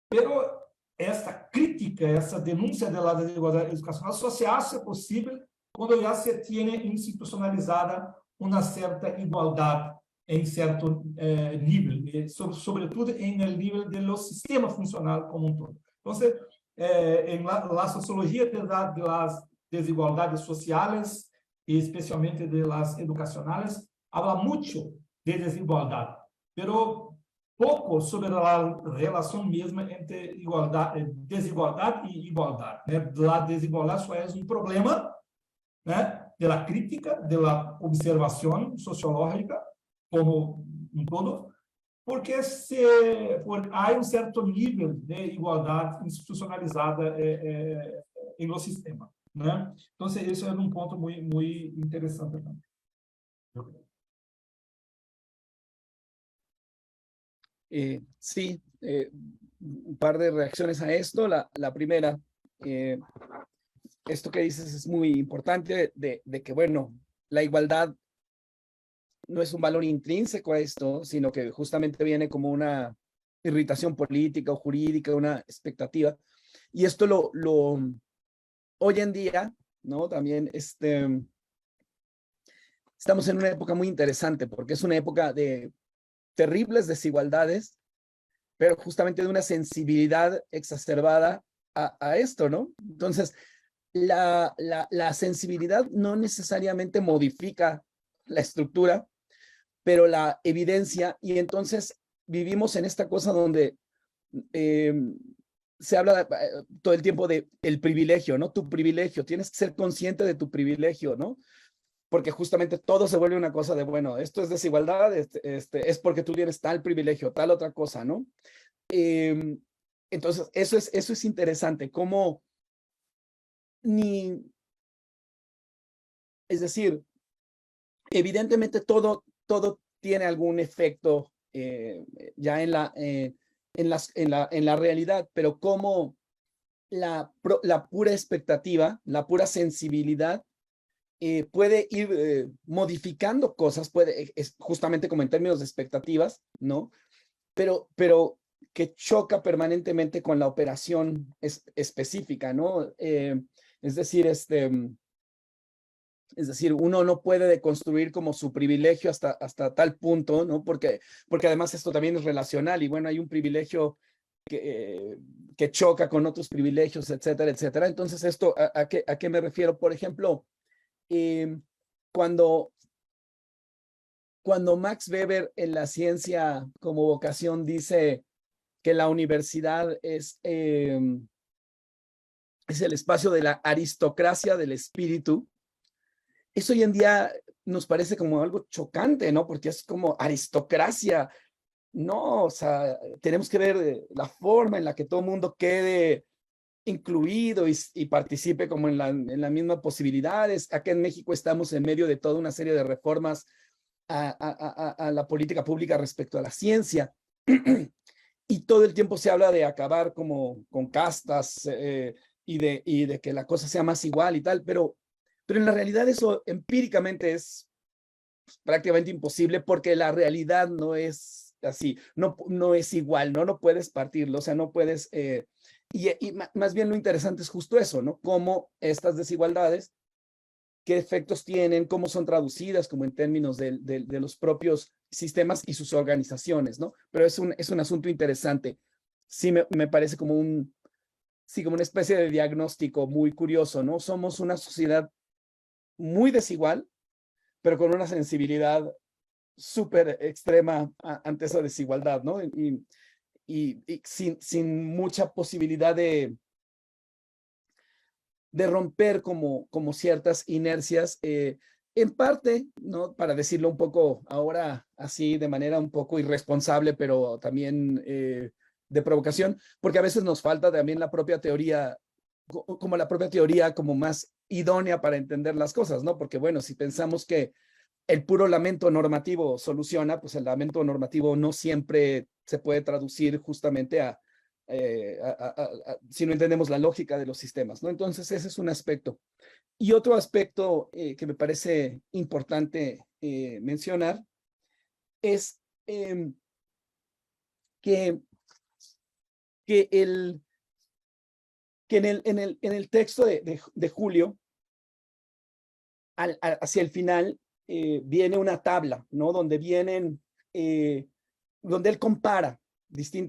Pero esta crítica, essa denúncia de la desigualdad educacional só se hace posible cuando ya se tiene institucionalizada una cierta igualdad en cierto nivel, sobre todo en el nivel de los sistemas funcionales como un todo. Entonces, en la sociología de las desigualdades sociales y especialmente de las educacionales, habla mucho de desigualdad, pero poco sobre la relación misma entre desigualdad y igualdad. La desigualdad solo es un problema de la crítica, de la observación sociológica como un todo, porque hay un cierto nivel de igualdad institucionalizada en los sistemas. Entonces, eso es un punto muy, muy interesante también. Sí, un par de reacciones a esto. La primera, esto que dices es muy importante de que, bueno, la igualdad no es un valor intrínseco a esto, sino que justamente viene como una irritación política o jurídica, una expectativa. Y esto hoy en día, ¿no? También estamos en una época muy interesante porque es una época de terribles desigualdades, pero justamente de una sensibilidad exacerbada a esto, ¿no? Entonces, la sensibilidad no necesariamente modifica la estructura, pero la evidencia, y entonces vivimos en esta cosa donde se habla todo el tiempo de el privilegio, ¿no? Tu privilegio, tienes que ser consciente de tu privilegio, ¿no? porque justamente todo se vuelve una cosa de, bueno, esto es desigualdad, es porque tú tienes tal privilegio, tal otra cosa, ¿no? Entonces, eso es interesante, cómo es decir, evidentemente todo tiene algún efecto ya en la realidad, pero cómo la pura expectativa, la pura sensibilidad puede ir modificando cosas, es justamente como en términos de expectativas, ¿no? Pero que choca permanentemente con la operación específica, ¿no? Es decir, uno no puede deconstruir como su privilegio hasta tal punto, ¿no? Porque además esto también es relacional y bueno, hay un privilegio que choca con otros privilegios, etcétera, etcétera. Entonces, ¿a qué me refiero? Por ejemplo, cuando Max Weber en La ciencia como vocación dice que la universidad es el espacio de la aristocracia del espíritu, eso hoy en día nos parece como algo chocante, ¿no? Porque es como aristocracia. No, o sea, tenemos que ver la forma en la que todo el mundo quede incluido y participe como en la misma posibilidades. Acá en México estamos en medio de toda una serie de reformas a la política pública respecto a la ciencia. Y todo el tiempo se habla de acabar como con castas y de que la cosa sea más igual y tal, pero en la realidad eso empíricamente es prácticamente imposible porque la realidad no es así, no es igual, no puedes partirlo, o sea, no puedes, y más bien lo interesante es justo eso, ¿no? Cómo estas desigualdades, qué efectos tienen, cómo son traducidas como en términos de los propios sistemas y sus organizaciones, ¿no? Pero es un asunto interesante. Sí, me parece como como una especie de diagnóstico muy curioso, ¿no? Somos una sociedad muy desigual, pero con una sensibilidad súper extrema ante esa desigualdad, ¿no? Y sin mucha posibilidad de romper como ciertas inercias, en parte, ¿no? Para decirlo un poco ahora así de manera un poco irresponsable, pero también de provocación, porque a veces nos falta también la propia teoría, como la propia teoría como más idónea para entender las cosas, ¿no? Porque bueno, si pensamos que el puro lamento normativo soluciona, pues el lamento normativo no siempre se puede traducir justamente si no entendemos la lógica de los sistemas, ¿no? Entonces, ese es un aspecto. Y otro aspecto que me parece importante mencionar es que, que, el, que en el texto de Julio, hacia el final, viene una tabla, ¿no? Donde donde él compara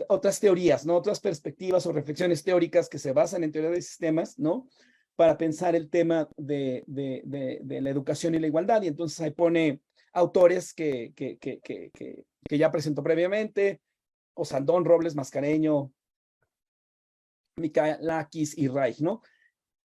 otras teorías, ¿no? Otras perspectivas o reflexiones teóricas que se basan en teoría de sistemas, ¿no? Para pensar el tema de la educación y la igualdad. Y entonces ahí pone autores que ya presentó previamente, Osandón, Robles, Mascareño, Mikalakis y Reich, ¿no?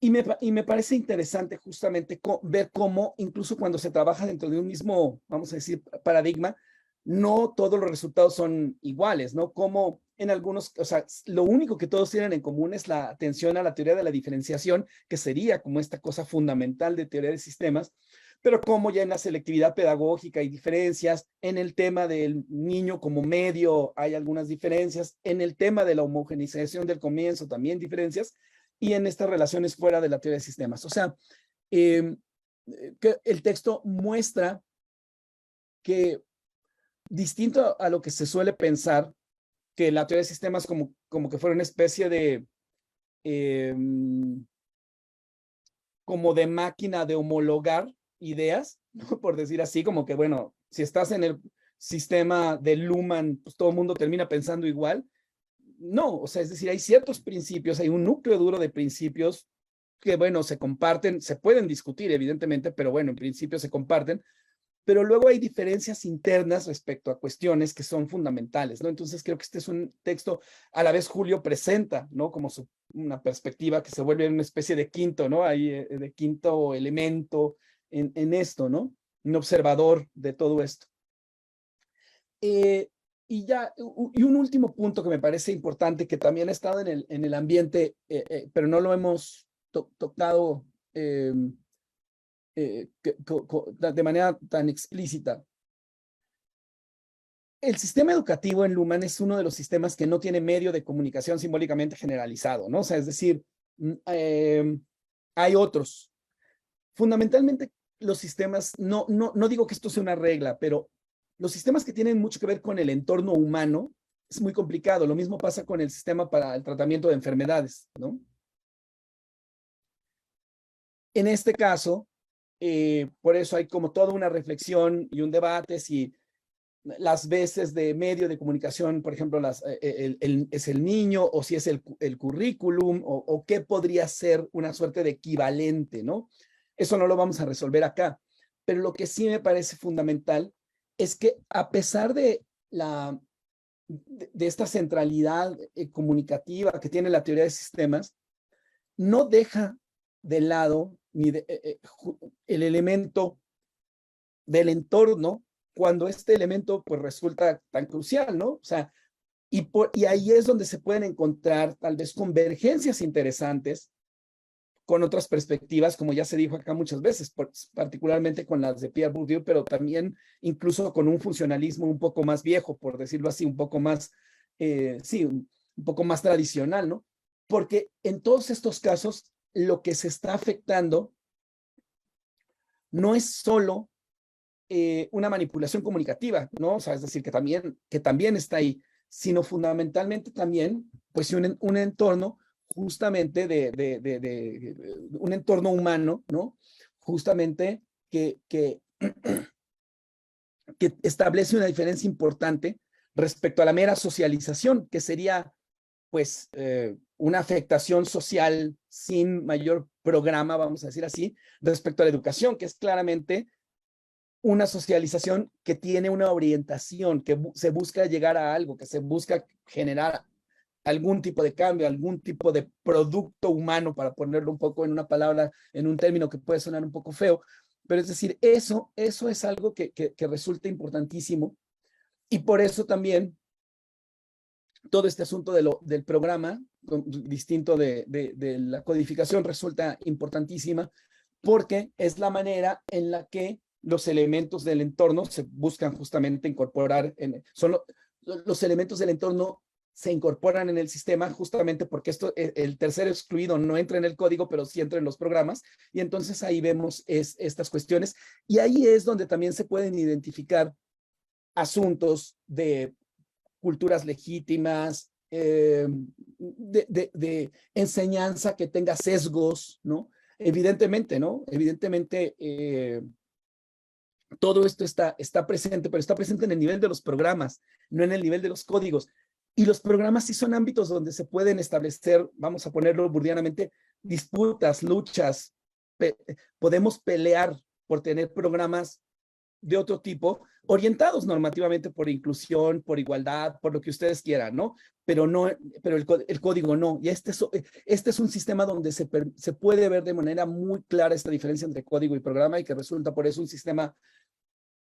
Y me parece interesante justamente ver cómo, incluso cuando se trabaja dentro de un mismo, vamos a decir, paradigma, no todos los resultados son iguales, ¿no? Como en algunos, o sea, lo único que todos tienen en común es la atención a la teoría de la diferenciación, que sería como esta cosa fundamental de teoría de sistemas, pero como ya en la selectividad pedagógica hay diferencias, en el tema del niño como medio hay algunas diferencias, en el tema de la homogeneización del comienzo también diferencias, y en estas relaciones fuera de la teoría de sistemas. O sea, que el texto muestra que, distinto a lo que se suele pensar, que la teoría de sistemas como que fuera una especie de como de máquina de homologar ideas, ¿no? Por decir así, como que, bueno, si estás en el sistema de Luhmann, pues todo el mundo termina pensando igual. No, o sea, es decir, hay ciertos principios, hay un núcleo duro de principios que, bueno, se comparten, se pueden discutir, evidentemente, pero bueno, en principio se comparten, pero luego hay diferencias internas respecto a cuestiones que son fundamentales, ¿no? Entonces creo que este es un texto, a la vez Julio presenta, ¿no? Como una perspectiva que se vuelve una especie de quinto, ¿no? Ahí, de quinto elemento en esto, ¿no? Un observador de todo esto. Y un último punto que me parece importante, que también ha estado en el ambiente, pero no lo hemos tocado de manera tan explícita. El sistema educativo en Luhmann es uno de los sistemas que no tiene medio de comunicación simbólicamente generalizado, ¿no? O sea, es decir, hay otros. Fundamentalmente, los sistemas, no digo que esto sea una regla, pero los sistemas que tienen mucho que ver con el entorno humano es muy complicado. Lo mismo pasa con el sistema para el tratamiento de enfermedades, ¿no? En este caso, por eso hay como toda una reflexión y un debate si las veces de medio de comunicación, por ejemplo, es el niño o si es el currículum o qué podría ser una suerte de equivalente, ¿no? Eso no lo vamos a resolver acá, pero lo que sí me parece fundamental es que a pesar de esta centralidad comunicativa que tiene la teoría de sistemas, no deja de lado ni el elemento del entorno cuando este elemento pues resulta tan crucial, ¿no? O sea, y ahí es donde se pueden encontrar tal vez convergencias interesantes con otras perspectivas, como ya se dijo acá muchas veces, particularmente con las de Pierre Bourdieu, pero también incluso con un funcionalismo un poco más viejo, por decirlo así, un poco más, sí, un poco más tradicional, ¿no? Porque en todos estos casos, lo que se está afectando no es solo una manipulación comunicativa, ¿no? O sea, es decir, que también está ahí, sino fundamentalmente también, pues, un entorno justamente un entorno humano, ¿no? Justamente que establece una diferencia importante respecto a la mera socialización, que sería, pues, una afectación social sin mayor programa, vamos a decir así, respecto a la educación, que es claramente una socialización que tiene una orientación, que se busca llegar a algo, que se busca generar algún tipo de cambio, algún tipo de producto humano, para ponerlo un poco en una palabra, en un término que puede sonar un poco feo, pero es decir, eso es algo que resulta importantísimo, y por eso también todo este asunto del programa, distinto de la codificación, resulta importantísima, porque es la manera en la que los elementos del entorno se buscan justamente incorporar, los elementos del entorno se incorporan en el sistema justamente porque el tercero excluido no entra en el código, pero sí entra en los programas, y entonces ahí vemos estas cuestiones, y ahí es donde también se pueden identificar asuntos de culturas legítimas, de enseñanza que tenga sesgos, ¿no? Evidentemente, ¿no? Evidentemente, todo esto está presente, pero está presente en el nivel de los programas, no en el nivel de los códigos. Y los programas sí son ámbitos donde se pueden establecer, vamos a ponerlo burdianamente, disputas, luchas. Podemos pelear por tener programas de otro tipo, orientados normativamente por inclusión, por igualdad, por lo que ustedes quieran, ¿no? Pero el código no. Y este es un sistema donde se puede ver de manera muy clara esta diferencia entre código y programa, y que resulta por eso un sistema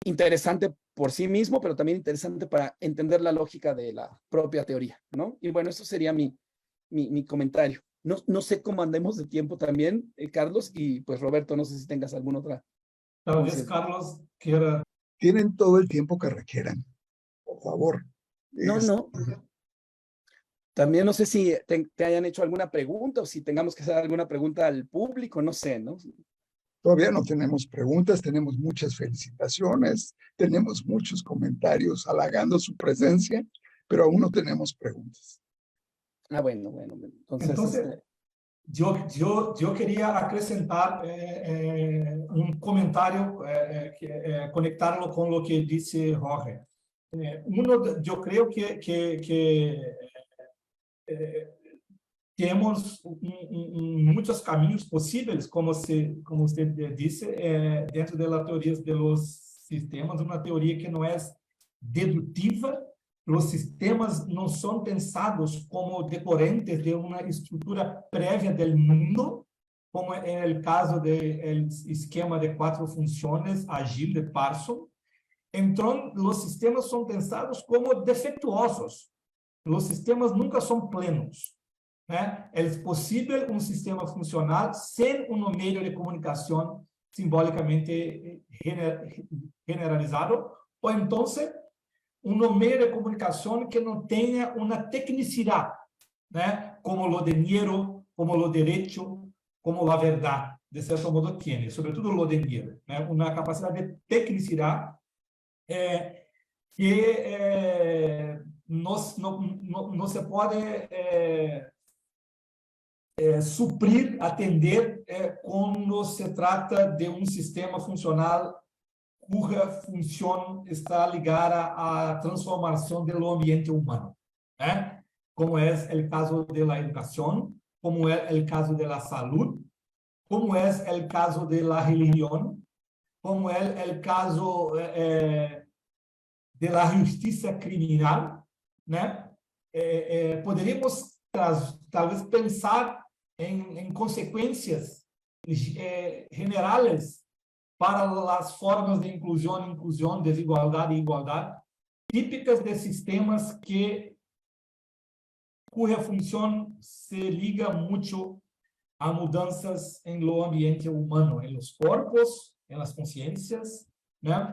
interesante por sí mismo, pero también interesante para entender la lógica de la propia teoría, ¿no? Y bueno, eso sería mi comentario. No sé cómo andemos de tiempo también, Carlos, y pues Roberto, no sé si tengas alguna otra. Tal vez Carlos quiera. Tienen todo el tiempo que requieran, por favor. No. También no sé si te hayan hecho alguna pregunta o si tengamos que hacer alguna pregunta al público, no sé, ¿no? Todavía no tenemos preguntas, tenemos muchas felicitaciones, tenemos muchos comentarios halagando su presencia, pero aún no tenemos preguntas. Bueno. Entonces yo quería acrescentar un comentario, conectarlo con lo que dice Jorge. Yo creo que temos muitos caminhos possíveis, como você disse, dentro da teoria dos sistemas, uma teoria que não é dedutiva. Os sistemas não são pensados como decorrentes de uma estrutura prévia do mundo, como en el caso del esquema de 4 funciones ágil de Parsons. Entonces, los sistemas son pensados como defectuosos. Los sistemas nunca son plenos. Es posible un sistema funcional sin un medio de comunicación simbólicamente generalizado, o entonces un medio de comunicación que no tenga una tecnicidad, como lo dinero, como lo derecho, como la verdad, de cierto modo tiene, sobre todo lo dinero, una capacidad de tecnicidad que no se puede suprir, atender cuando se trata de un sistema funcional cuya función está ligada a transformación del ambiente humano, como es el caso de la educación, como es el caso de la salud, como es el caso de la religión, como es el caso de la justicia criminal, poderíamos tal vez pensar en consecuencias generales para las formas de inclusión, desigualdad e igualdad, típicas de sistemas cuya función se liga mucho a mudanças en lo ambiente humano, en los cuerpos, en las conciencias, hay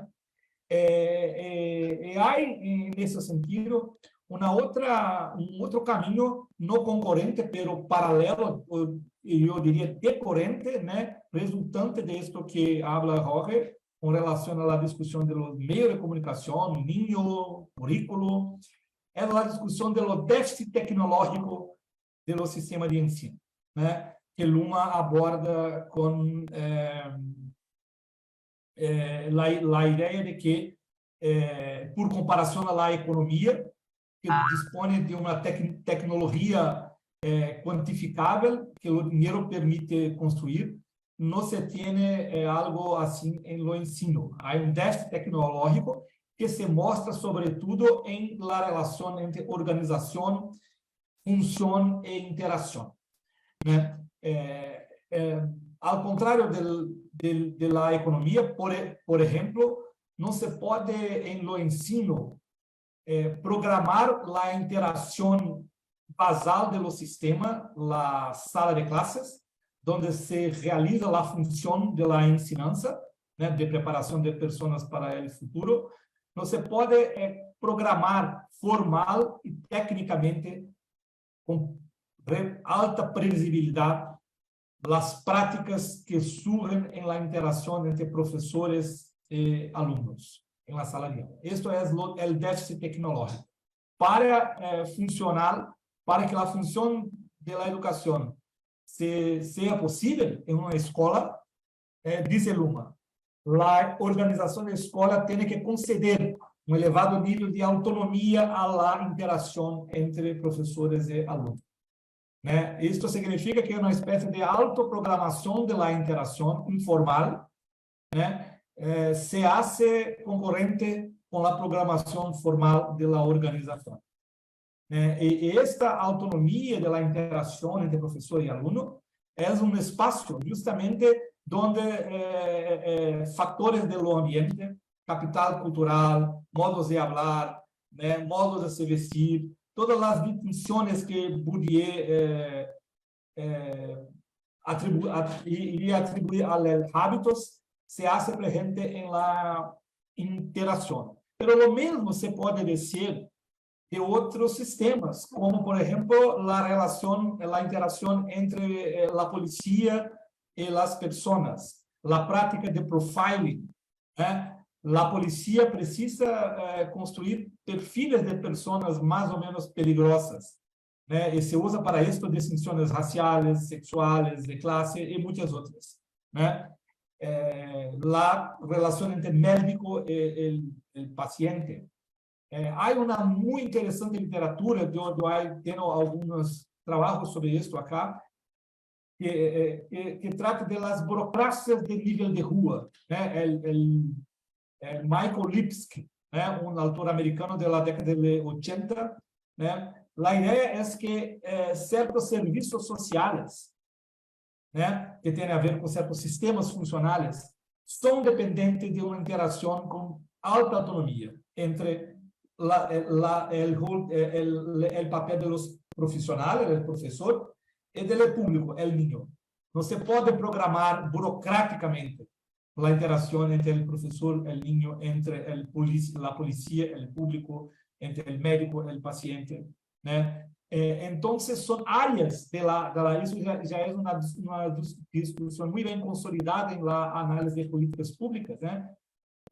en ese sentido un otro camino no concurrente, pero paralelo, yo diría decorrente, resultante de esto que habla Roger con relación a la discusión de los medios de comunicación, niño, currículo, es la discusión de los déficit tecnológico de los sistemas de ensino, que Luma aborda con la idea de que, por comparación a la economía, que dispone de una tecnología cuantificable que el dinero permite construir, no se tiene algo así en lo ensino. Hay un déficit tecnológico que se muestra sobre todo en la relación entre organización, función e interacción. Al contrario de la economía, por ejemplo, no se puede en lo ensino programar la interacción basal de los sistemas, la sala de clases, donde se realiza la función de la enseñanza, de preparación de personas para el futuro. No se puede programar formal y técnicamente con alta previsibilidad las prácticas que surgen en la interacción entre profesores y alumnos en la sala de aula. Esto es el déficit tecnológico. Para funcionar, para que la función de la educación sea posible en una escuela, dice Luma, la organización de la escuela tiene que conceder un elevado nivel de autonomía a la interacción entre profesores y alumnos. Esto significa que una especie de autoprogramación de la interacción informal se hace concurrente con la programación formal de la organización. Y esta autonomía de la interacción entre profesor y alumno es un espacio justamente donde factores del ambiente, capital cultural, modos de hablar, modos de se vestir, todas las distinciones que Bourdieu iría atribuir a los hábitos se hace presente en la interacción. Pero lo mismo se puede decir de otros sistemas, como por ejemplo la interacción entre la policía y las personas, la práctica de profiling. La policía precisa construir perfiles de personas más o menos peligrosas, y se usa para esto distinciones raciales, sexuales, de clase y muchas otras. La relación entre el médico y el paciente. Hay una muy interesante literatura, yo tengo algunos trabajos sobre esto acá, que trata de las burocracias de nivel de rua. Michael Lipsky, un autor americano de la década de 80, la idea es que ciertos servicios sociales que tiene a ver con ciertos sistemas funcionales, son dependientes de una interacción con alta autonomía entre el papel de los profesionales, el profesor, y del público, el niño. No se puede programar burocráticamente la interacción entre el profesor, el niño, entre la policía, el público, entre el médico, el paciente, ¿no? Entonces, son áreas eso ya es una discusión muy bien consolidada en la análisis de políticas públicas, ¿no?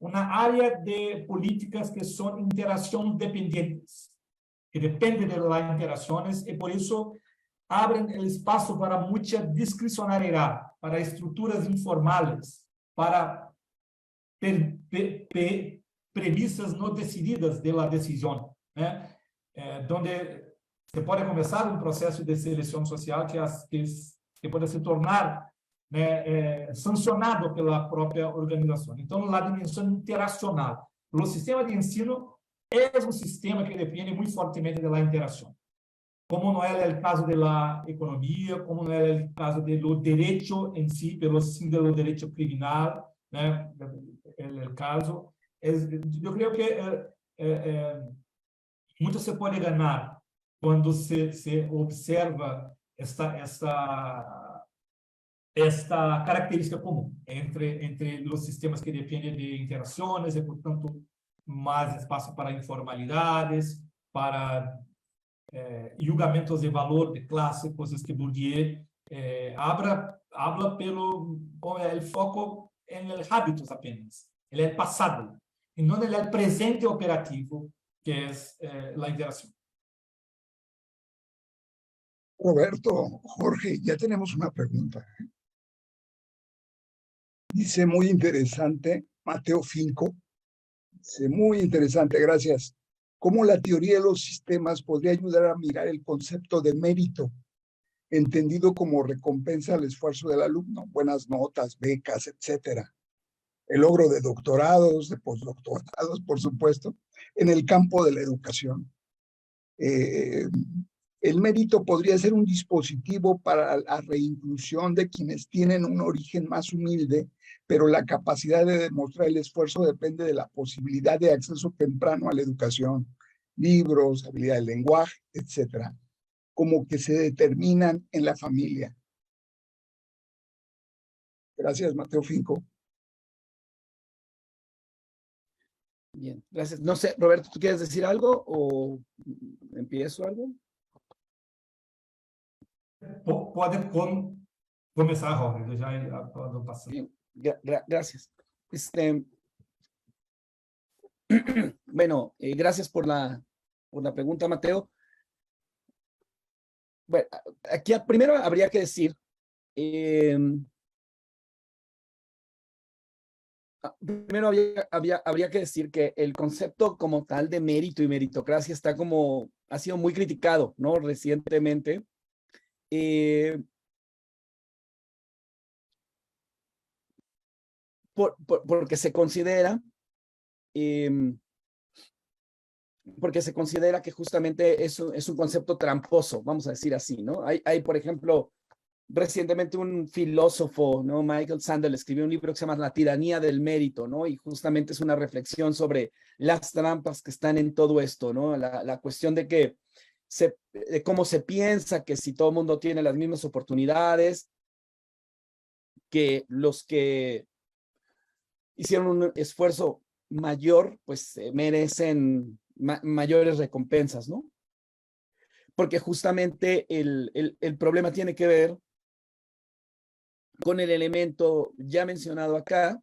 Una área de políticas que son interacción dependientes, que dependen de las interacciones y por eso abren el espacio para mucha discrecionalidad, para estructuras informales, para premisas no decididas de la decisión, ¿eh? Donde se puede comenzar un proceso de selección social que puede se tornar sancionado pela própria organização. Então, a dimensão interacional. O sistema de ensino é um sistema que depende muito fortemente da interação. Como não é o caso da economia, como não é o caso do direito em si, pelo sim do direito criminal, né? É o caso. Eu creio que muito se pode ganhar quando se observa esta característica comum entre os sistemas que dependem de interações e, portanto, mais espaço para informalidades, para julgamentos de valor de classe, coisas que Bourdieu habla pelo o foco em hábitos apenas. Ele é passado, e não ele é presente operativo, que é a interação. Roberto, Jorge, ya tenemos una pregunta. Dice muy interesante, Mateo Finco, dice muy interesante, gracias. ¿Cómo la teoría de los sistemas podría ayudar a mirar el concepto de mérito, entendido como recompensa al esfuerzo del alumno, buenas notas, becas, etcétera? El logro de doctorados, de postdoctorados, por supuesto, en el campo de la educación. El mérito podría ser un dispositivo para la reinclusión de quienes tienen un origen más humilde, pero la capacidad de demostrar el esfuerzo depende de la posibilidad de acceso temprano a la educación, libros, habilidad de lenguaje, etcétera, como que se determinan en la familia. Gracias, Mateo Finco. Bien, gracias. No sé, Roberto, ¿tú quieres decir algo o empiezo algo? Pode começar, Jorge, eu já estou passando. Bien, gracias. Bueno, gracias por la pregunta, Mateo. Bueno, aquí primero habría que decir, primero habría que decir que el concepto como tal de mérito y meritocracia ha sido muy criticado, ¿no? Recientemente. Porque se considera que justamente es un concepto tramposo, vamos a decir así, ¿no? Hay, por ejemplo, recientemente un filósofo, ¿no? Michael Sandel escribió un libro que se llama La tiranía del mérito, ¿no? Y justamente es una reflexión sobre las trampas que están en todo esto, ¿no? La cuestión de que de cómo se piensa que si todo el mundo tiene las mismas oportunidades, que los que hicieron un esfuerzo mayor, pues merecen mayores recompensas, ¿no? Porque justamente el problema tiene que ver con el elemento ya mencionado acá,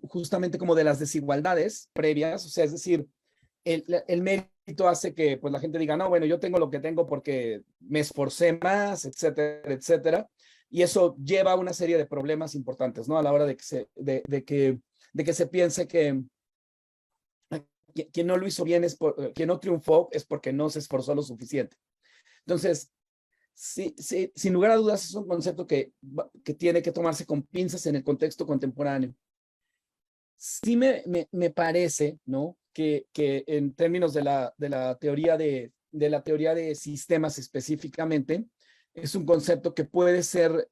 justamente como de las desigualdades previas, o sea, es decir, el mérito hace que pues la gente diga, no, bueno, yo tengo lo que tengo porque me esforcé más, etcétera, etcétera, y eso lleva a una serie de problemas importantes, ¿no? A la hora de que se piense que quien no lo hizo bien quien no triunfó es porque no se esforzó lo suficiente. Entonces, sí, sin lugar a dudas, es un concepto que tiene que tomarse con pinzas en el contexto contemporáneo. Sí me parece, ¿no? Que en términos de la teoría de la teoría de sistemas específicamente, es un concepto que puede ser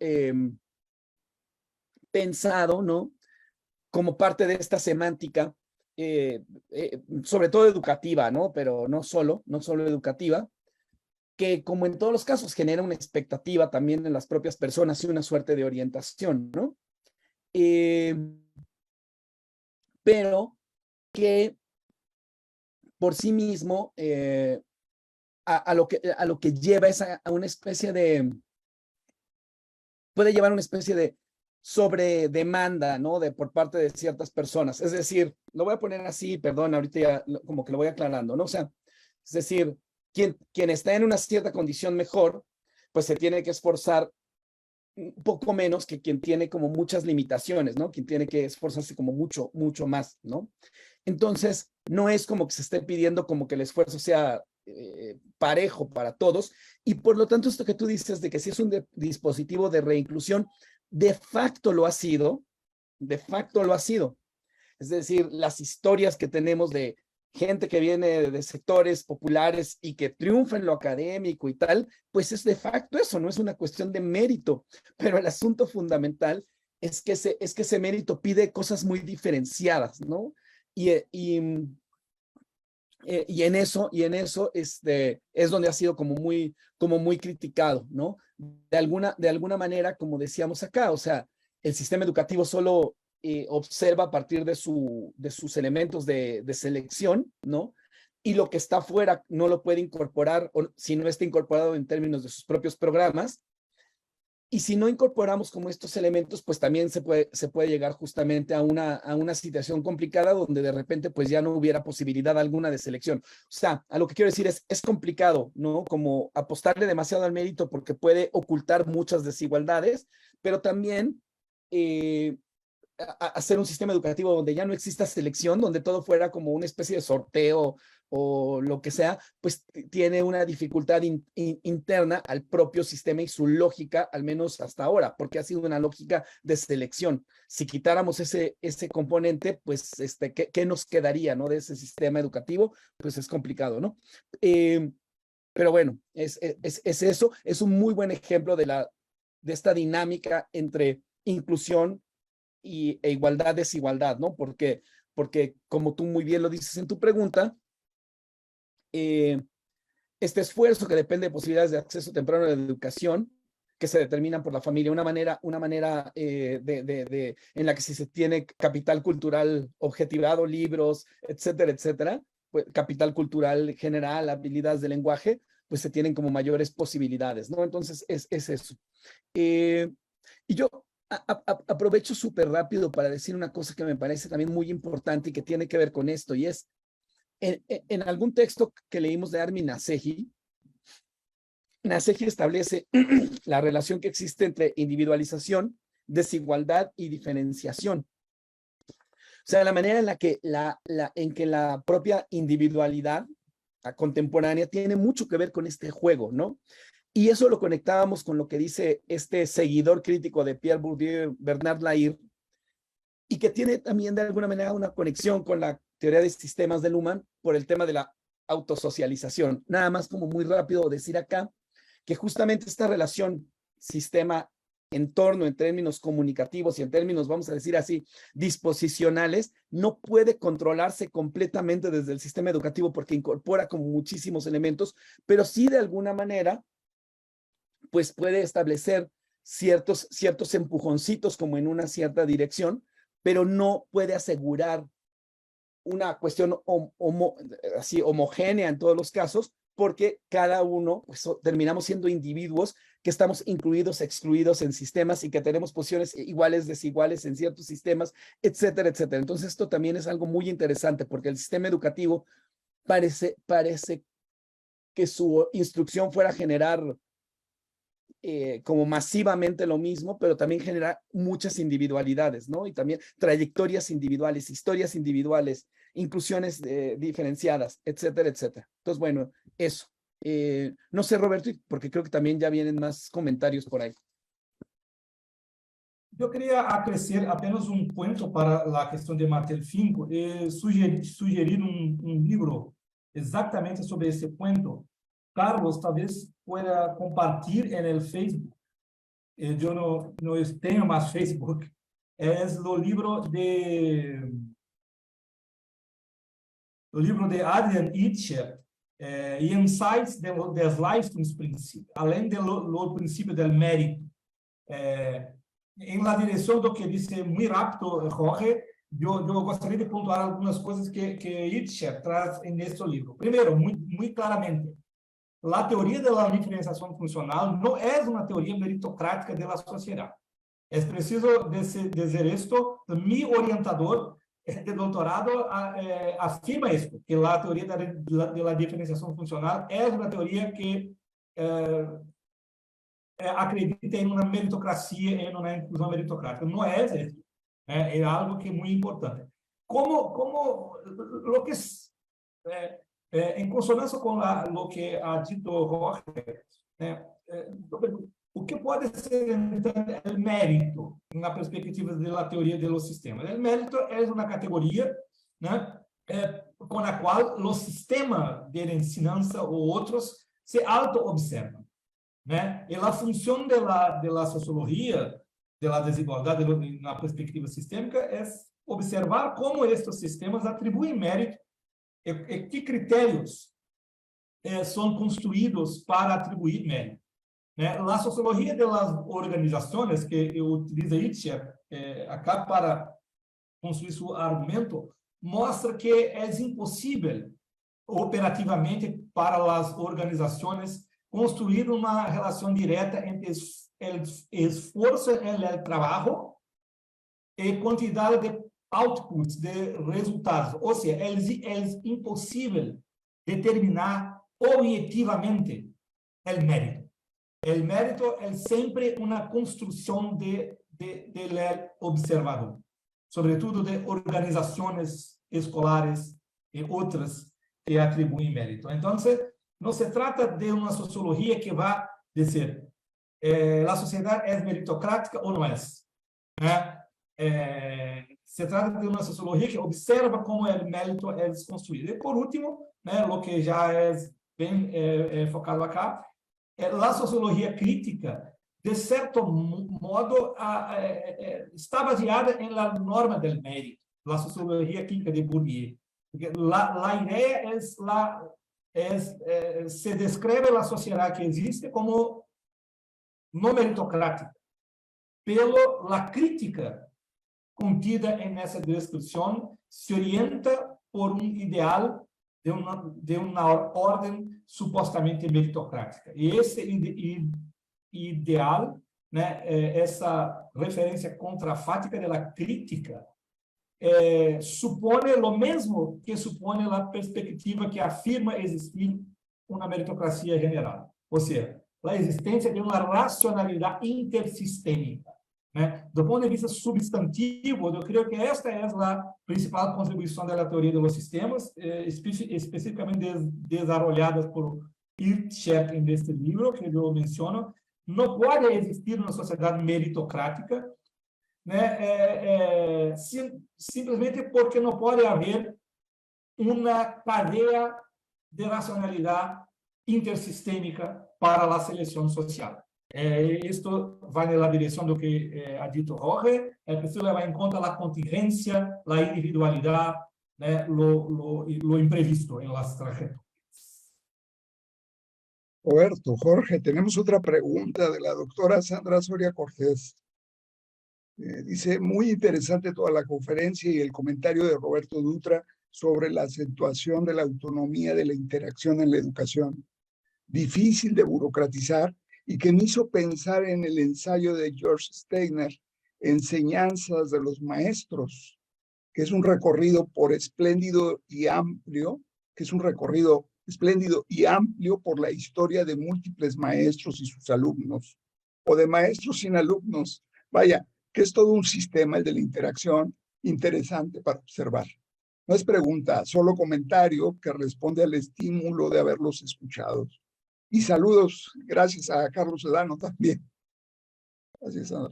pensado, ¿no?, como parte de esta semántica, sobre todo educativa, ¿no?, pero no solo educativa, que como en todos los casos genera una expectativa también en las propias personas y una suerte de orientación, ¿no? Pero que por sí mismo a lo que lleva es a una especie de, puede llevar una especie de sobredemanda, ¿no?, por parte de ciertas personas. Es decir, lo voy a poner así, perdón, ahorita ya como que lo voy aclarando, ¿no? O sea, es decir, quien está en una cierta condición mejor, pues se tiene que esforzar un poco menos que quien tiene como muchas limitaciones, ¿no? Quien tiene que esforzarse como mucho, mucho más, ¿no? Entonces, no es como que se esté pidiendo como que el esfuerzo sea parejo para todos, y por lo tanto esto que tú dices de que si es un dispositivo de reinclusión, de facto lo ha sido, es decir, las historias que tenemos de gente que viene de sectores populares y que triunfa en lo académico y tal, pues es de facto eso, no es una cuestión de mérito, pero el asunto fundamental es que ese mérito pide cosas muy diferenciadas, ¿no? Y en eso es donde ha sido como muy criticado, ¿no? De alguna manera, como decíamos acá, o sea, el sistema educativo solo observa a partir de sus elementos de selección, ¿no? Y lo que está fuera no lo puede incorporar, o si no está incorporado en términos de sus propios programas. Y si no incorporamos como estos elementos, pues también se puede llegar justamente a una situación complicada donde de repente pues ya no hubiera posibilidad alguna de selección. O sea, a lo que quiero decir es complicado, ¿no? Como apostarle demasiado al mérito porque puede ocultar muchas desigualdades, pero también hacer un sistema educativo donde ya no exista selección, donde todo fuera como una especie de sorteo o lo que sea, pues tiene una dificultad interna al propio sistema y su lógica, al menos hasta ahora, porque ha sido una lógica de selección. Si quitáramos ese componente, pues ¿qué nos quedaría, ¿no?, de ese sistema educativo? Pues es complicado, ¿no? Pero bueno, es eso, es un muy buen ejemplo de esta dinámica entre inclusión e igualdad, desigualdad, ¿no? Porque como tú muy bien lo dices en tu pregunta, este esfuerzo que depende de posibilidades de acceso temprano a la educación, que se determinan por la familia, una manera en la que si se tiene capital cultural objetivado, libros, etcétera, pues, capital cultural general, habilidades de lenguaje, pues se tienen como mayores posibilidades, ¿no? Entonces, es eso. Y yo aprovecho súper rápido para decir una cosa que me parece también muy importante y que tiene que ver con esto, y es, en algún texto que leímos de Armin Nasehi establece la relación que existe entre individualización, desigualdad y diferenciación. O sea, la manera en la que la propia individualidad contemporánea tiene mucho que ver con este juego, ¿no? Y eso lo conectábamos con lo que dice este seguidor crítico de Pierre Bourdieu, Bernard Lahire, y que tiene también de alguna manera una conexión con la teoría de sistemas de Luhmann por el tema de la autosocialización. Nada más como muy rápido decir acá que justamente esta relación sistema-entorno en términos comunicativos y en términos, vamos a decir así, disposicionales, no puede controlarse completamente desde el sistema educativo porque incorpora como muchísimos elementos, pero sí de alguna manera pues puede establecer ciertos empujoncitos como en una cierta dirección, pero no puede asegurar una cuestión así homogénea en todos los casos, porque cada uno, pues terminamos siendo individuos que estamos incluidos, excluidos en sistemas y que tenemos posiciones iguales, desiguales en ciertos sistemas, etcétera. Entonces esto también es algo muy interesante porque el sistema educativo parece que su instrucción fuera a generar como masivamente lo mismo, pero también genera muchas individualidades, ¿no? Y también trayectorias individuales, historias individuales, inclusiones diferenciadas, etcétera. Entonces, bueno, eso. No sé, Roberto, porque creo que también ya vienen más comentarios por ahí. Eu queria acrescer apenas ponto para a questão de Martel Finco e sugerir livro exatamente sobre esse ponto, Carlos tal vez pueda compartir en el Facebook. Yo no tengo más Facebook. Es el libro de Adrian Itcher, Insights das Leistungsprincípio, além do princípio del mérito. Em la direção do que disse muito rápido Jorge, eu gostaria de pontuar algumas coisas que Itcher traz neste livro. Primeiro, muito claramente, a teoria da diferenciação funcional não é uma teoria meritocrática da sociedade. É preciso dizer isto. Mi orientador de doutorado afirma isso, que a teoria da diferenciação funcional é uma teoria que acredita em uma meritocracia, em uma inclusão meritocrática. Não é isso. É algo que é muito importante. Como lo que em consonância com o que ha dito Jorge, o que pode ser então o mérito na perspectiva da teoria dos sistemas? O mérito é uma categoria, com a qual o sistema de ensinança ou outros se auto-observam. E a função da sociologia, da desigualdade na perspectiva sistêmica, é observar como estes sistemas atribuem mérito e que critérios são construídos para atribuir mérito. A sociologia das organizações, que utiliza Itcher acá para construir seu argumento, mostra que é impossível operativamente para as organizações construir uma relação direta entre o esforço no trabalho e quantidade de outputs, de resultados. Ou seja, é impossível determinar objetivamente o mérito. O mérito é sempre uma construção do observador, sobretudo de organizações escolares e outras que atribuem mérito. Então, não se trata de uma sociologia que vai dizer a sociedade é meritocrática ou não é. Se trata de uma sociologia que observa como o mérito é desconstruído. E, por último, o que já é bem focado acá, a sociologia crítica, de certo modo, está baseada na norma do mérito, a sociologia crítica de Bourdieu. Porque a ideia se descreve a sociedade que existe como não meritocrática, pela crítica contida nessa descrição se orienta por ideal de uma ordem supostamente meritocrática. E esse ideal, essa referência contrafática da crítica, supõe o mesmo que supõe a perspectiva que afirma existir uma meritocracia general. Ou seja, a existência de uma racionalidade intersistêmica. Do ponto de vista substantivo, eu creio que esta é a principal contribuição da teoria dos sistemas, especificamente desarrolladas por Itcher neste livro, que eu menciono. Não pode existir uma sociedade meritocrática, simplesmente porque não pode haver uma cadeia de racionalidade intersistêmica para a seleção social. Isto vai na direção do que ha dito Jorge. É preciso levar em conta a contingência, a individualidade, lo imprevisto em las tragedias. Roberto, Jorge, tenemos otra pregunta de la doctora Sandra Soria Cortés. Dice, muy interesante toda la conferencia y el comentario de Roberto Dutra sobre la acentuación de la autonomía de la interacción en la educación. Difícil de burocratizar y que me hizo pensar en el ensayo de George Steiner, Enseñanzas de los Maestros, que es un recorrido espléndido y amplio por la historia de múltiples maestros y sus alumnos, o de maestros sin alumnos. Vaya, que es todo un sistema, el de la interacción, interesante para observar. No es pregunta, solo comentario que responde al estímulo de haberlos escuchado. Y saludos, gracias a Carlos Sedano también. Gracias, Sandra.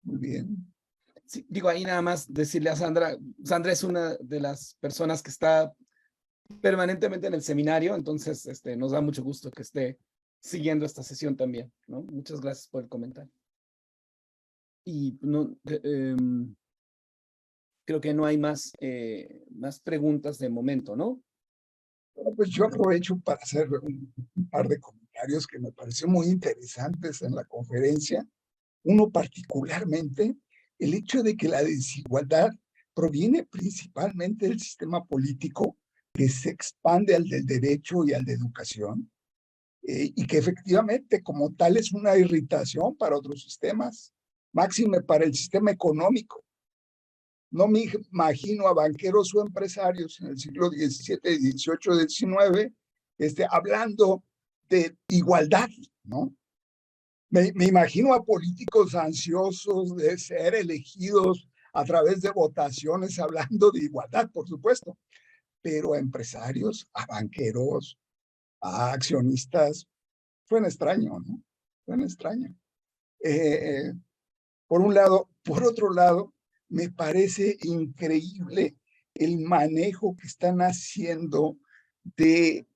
Muy bien. Sí, digo, ahí nada más decirle a Sandra, Sandra es una de las personas que está permanentemente en el seminario, entonces nos da mucho gusto que esté siguiendo esta sesión también, ¿no? Muchas gracias por el comentario. Y no, creo que no hay más preguntas de momento, ¿no? Bueno, pues yo aprovecho para hacer un par de comentarios que me pareció muy interesantes en la conferencia. Uno particularmente, el hecho de que la desigualdad proviene principalmente del sistema político que se expande al del derecho y al de educación, y que efectivamente como tal es una irritación para otros sistemas, máxime para el sistema económico. No me imagino a banqueros o empresarios en el siglo XVII, XVIII, XIX, hablando de igualdad, ¿no? Me imagino a políticos ansiosos de ser elegidos a través de votaciones hablando de igualdad, por supuesto, pero a empresarios, a banqueros, a accionistas, suena extraño, ¿no? Suena extraño. Por un lado. Por otro lado, me parece increíble el manejo que están haciendo de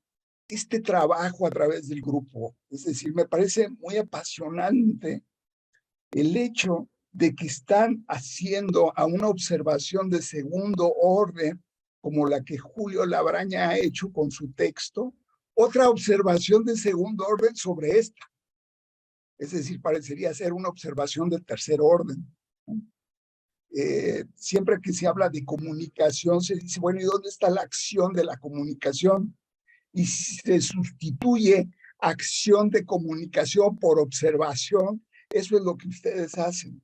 este trabajo a través del grupo. Es decir, me parece muy apasionante el hecho de que están haciendo a una observación de segundo orden, como la que Julio Labraña ha hecho con su texto, otra observación de segundo orden sobre esta. Es decir, parecería ser una observación de tercer orden. Siempre que se habla de comunicación, se dice, bueno, ¿y dónde está la acción de la comunicación? Y se sustituye acción de comunicación por observación. Eso es lo que ustedes hacen.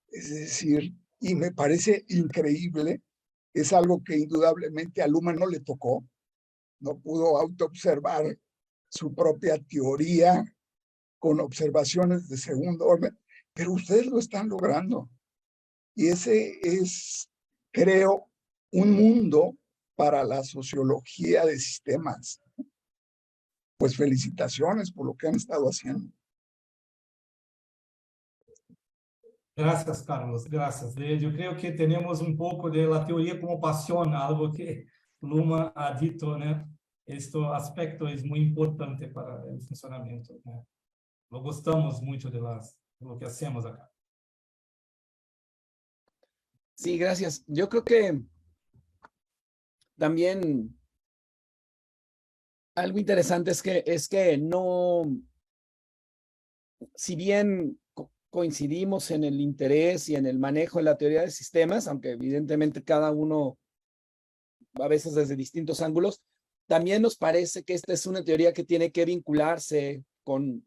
Es decir, y me parece increíble, es algo que indudablemente a Luhmann no le tocó, no pudo autoobservar su propia teoría con observaciones de segundo orden, pero ustedes lo están logrando. Y ese es, creo, un mundo para la sociología de sistemas. Pues felicitaciones por lo que han estado haciendo. Gracias, Carlos, gracias. Yo creo que tenemos un poco de la teoría como pasión, algo que Luhmann ha dicho, ¿no? Este aspecto es muy importante para el funcionamiento, ¿no? Lo gostamos mucho de lo que hacemos acá. Sí, gracias. Yo creo que también algo interesante es que no, si bien coincidimos en el interés y en el manejo de la teoría de sistemas, aunque evidentemente cada uno a veces desde distintos ángulos, también nos parece que esta es una teoría que tiene que vincularse con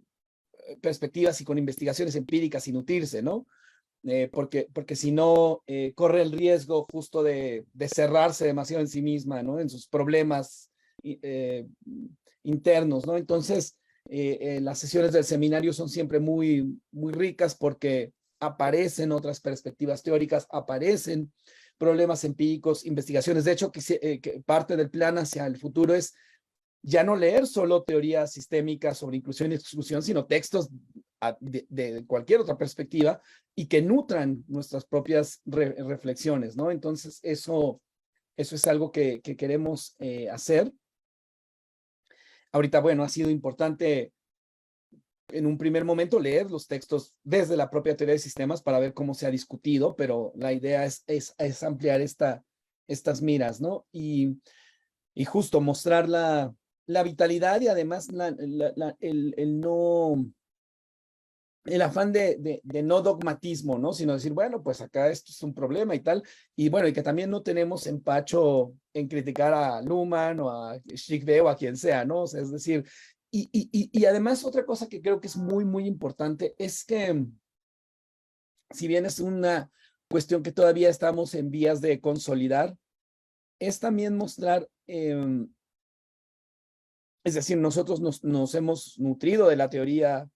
perspectivas y con investigaciones empíricas y nutrirse, ¿no? Porque si no, corre el riesgo justo de cerrarse demasiado en sí misma, ¿no? En sus problemas internos, ¿no? Entonces, las sesiones del seminario son siempre muy, muy ricas porque aparecen otras perspectivas teóricas, aparecen problemas empíricos, investigaciones. De hecho, que parte del plan hacia el futuro es ya no leer solo teorías sistémicas sobre inclusión y exclusión, sino textos de cualquier otra perspectiva y que nutran nuestras propias reflexiones, ¿no? Entonces, eso es algo que queremos hacer. Ahorita, bueno, ha sido importante en un primer momento leer los textos desde la propia teoría de sistemas para ver cómo se ha discutido, pero la idea es ampliar estas miras, ¿no? Y justo mostrar la vitalidad y además el afán de no dogmatismo, ¿no? Sino decir, bueno, pues acá esto es un problema y tal. Y bueno, y que también no tenemos empacho en criticar a Luhmann o a Schick o a quien sea, ¿no? O sea, es decir, y además otra cosa que creo que es muy, muy importante es que si bien es una cuestión que todavía estamos en vías de consolidar, es también mostrar, es decir, nosotros nos hemos nutrido de la teoría,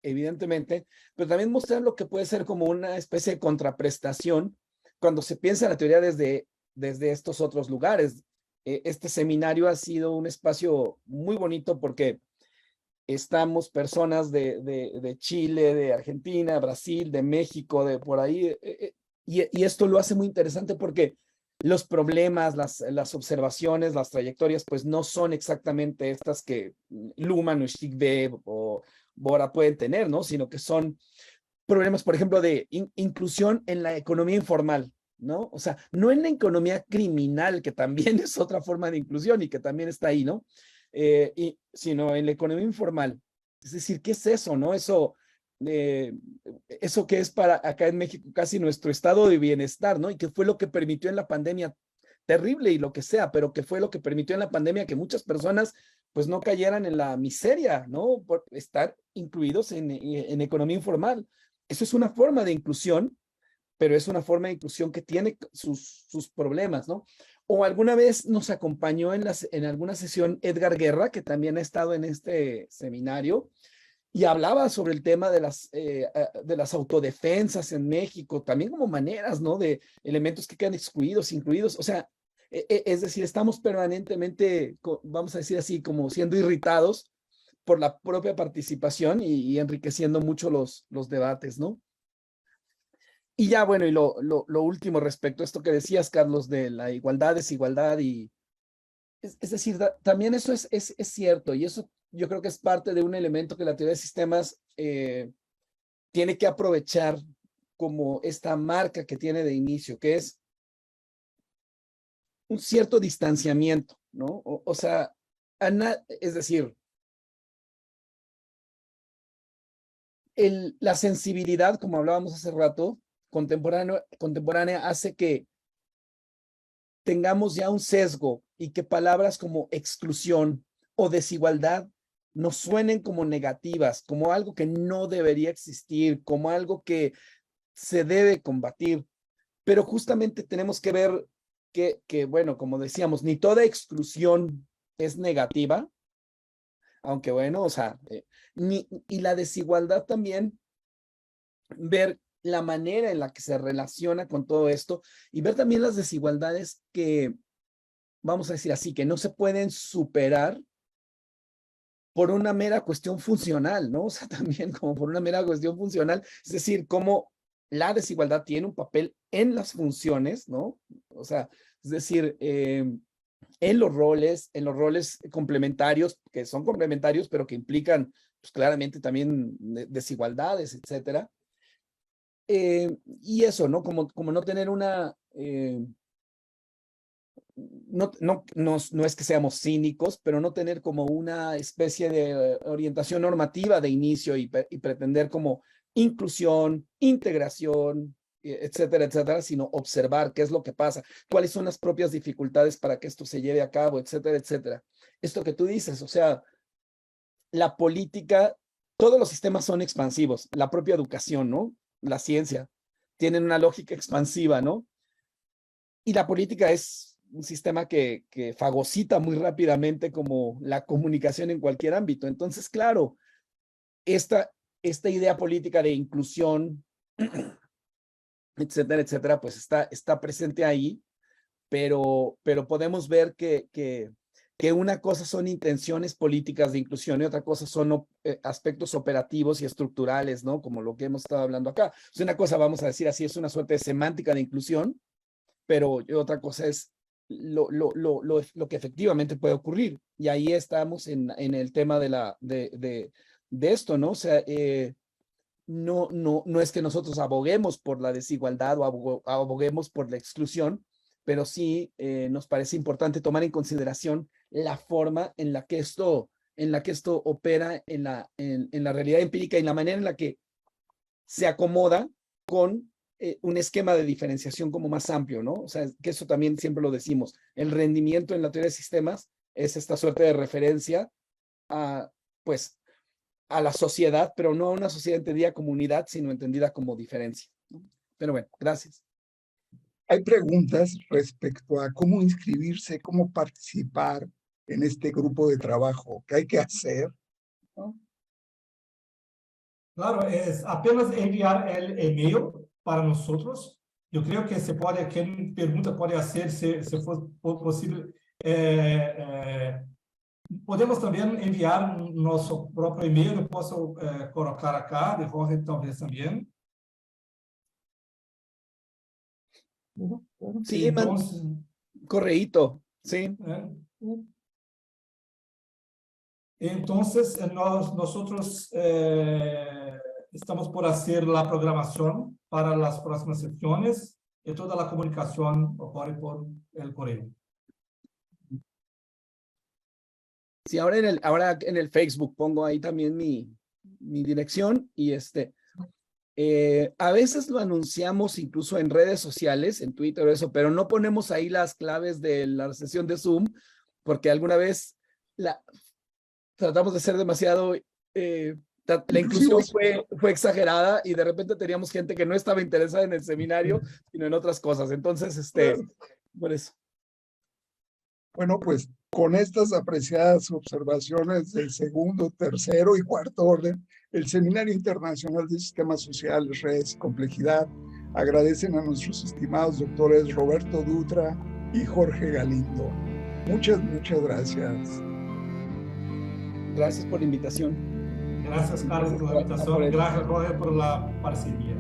evidentemente, pero también mostrar lo que puede ser como una especie de contraprestación cuando se piensa en la teoría desde estos otros lugares. Este seminario ha sido un espacio muy bonito porque estamos personas de Chile, de Argentina, Brasil, de México, de por ahí, y esto lo hace muy interesante porque los problemas, las observaciones, las trayectorias, pues no son exactamente estas que Luhmann o Schick o Bora pueden tener, ¿no? Sino que son problemas, por ejemplo, de inclusión en la economía informal, ¿no? O sea, no en la economía criminal, que también es otra forma de inclusión y que también está ahí, ¿no? Sino en la economía informal. Es decir, ¿qué es eso, no? Eso que es para acá en México casi nuestro estado de bienestar, ¿no? Y que fue lo que permitió en la pandemia, terrible y lo que sea, pero que fue lo que permitió en la pandemia que muchas personas pues no cayeran en la miseria, ¿no? Por estar incluidos en economía informal. Eso es una forma de inclusión, pero es una forma de inclusión que tiene sus problemas, ¿no? O alguna vez nos acompañó en alguna sesión Edgar Guerra, que también ha estado en este seminario, y hablaba sobre el tema de las autodefensas en México, también como maneras, ¿no? De elementos que quedan excluidos, incluidos, o sea, es decir, estamos permanentemente, vamos a decir así, como siendo irritados por la propia participación y enriqueciendo mucho los debates, ¿no? Y ya, bueno, y lo último respecto a esto que decías, Carlos, de la igualdad, desigualdad y, es decir, también eso es cierto y eso yo creo que es parte de un elemento que la teoría de sistemas tiene que aprovechar como esta marca que tiene de inicio, que es un cierto distanciamiento, ¿no? O sea, es decir, la sensibilidad, como hablábamos hace rato, contemporánea hace que tengamos ya un sesgo y que palabras como exclusión o desigualdad nos suenen como negativas, como algo que no debería existir, como algo que se debe combatir. Pero justamente tenemos que ver bueno, como decíamos, ni toda exclusión es negativa, aunque bueno, o sea, y la desigualdad también, ver la manera en la que se relaciona con todo esto y ver también las desigualdades que, vamos a decir así, que no se pueden superar por una mera cuestión funcional, ¿no? O sea, también como por una mera cuestión funcional, es decir, cómo la desigualdad tiene un papel en las funciones, ¿no? O sea, es decir, en los roles complementarios, que son complementarios, pero que implican, pues claramente también desigualdades, etcétera. Y eso, ¿no? Como no tener una, no es que seamos cínicos, pero no tener como una especie de orientación normativa de inicio y pretender como inclusión, integración, etcétera, etcétera, sino observar qué es lo que pasa, cuáles son las propias dificultades para que esto se lleve a cabo, etcétera, etcétera. Esto que tú dices, o sea, la política, todos los sistemas son expansivos, la propia educación, ¿no? La ciencia, tienen una lógica expansiva, ¿no? Y la política es un sistema que fagocita muy rápidamente como la comunicación en cualquier ámbito. Entonces, claro, esta idea política de inclusión, etcétera, etcétera, pues está presente ahí, pero podemos ver que una cosa son intenciones políticas de inclusión y otra cosa son aspectos operativos y estructurales, ¿no? Como lo que hemos estado hablando acá. O sea, una cosa, vamos a decir así, es una suerte de semántica de inclusión, pero otra cosa es lo que efectivamente puede ocurrir. Y ahí estamos en el tema de esto, ¿no? O sea, no es que nosotros aboguemos por la desigualdad o aboguemos por la exclusión, pero sí nos parece importante tomar en consideración la forma en la que esto opera en la realidad empírica y la manera en la que se acomoda con un esquema de diferenciación como más amplio, ¿no? O sea, que eso también siempre lo decimos. El rendimiento en la teoría de sistemas es esta suerte de referencia a, pues, a la sociedad, pero no a una sociedad entendida como unidad, sino entendida como diferencia, ¿no? Pero bueno, gracias. Hay preguntas respecto a cómo inscribirse, cómo participar en este grupo de trabajo, qué hay que hacer, ¿no? Claro, es apenas enviar el email para nosotros. Yo creo que se puede, quien pregunta puede hacer, se for posible. Podemos também enviar nosso próprio e-mail, eu posso colocar acá, de Jorge talvez também. Sí, Entonces, correíto, sí. Entonces, nosotros estamos por hacer la programación para las próximas sesiones y toda la comunicación ocurre por el correo. Sí, ahora en el Facebook pongo ahí también mi dirección y a veces lo anunciamos incluso en redes sociales, en Twitter o eso, pero no ponemos ahí las claves de la sesión de Zoom porque alguna vez tratamos de ser demasiado, la inclusión fue exagerada y de repente teníamos gente que no estaba interesada en el seminario, sino en otras cosas. Entonces, por eso. Bueno, pues con estas apreciadas observaciones del segundo, tercero y cuarto orden, el Seminario Internacional de Sistemas Sociales, Redes y Complejidad agradecen a nuestros estimados doctores Roberto Dutra y Jorge Galindo. Muchas gracias. Gracias por la invitación. Gracias, Carlos, por la invitación. Gracias, Jorge, por la parcería.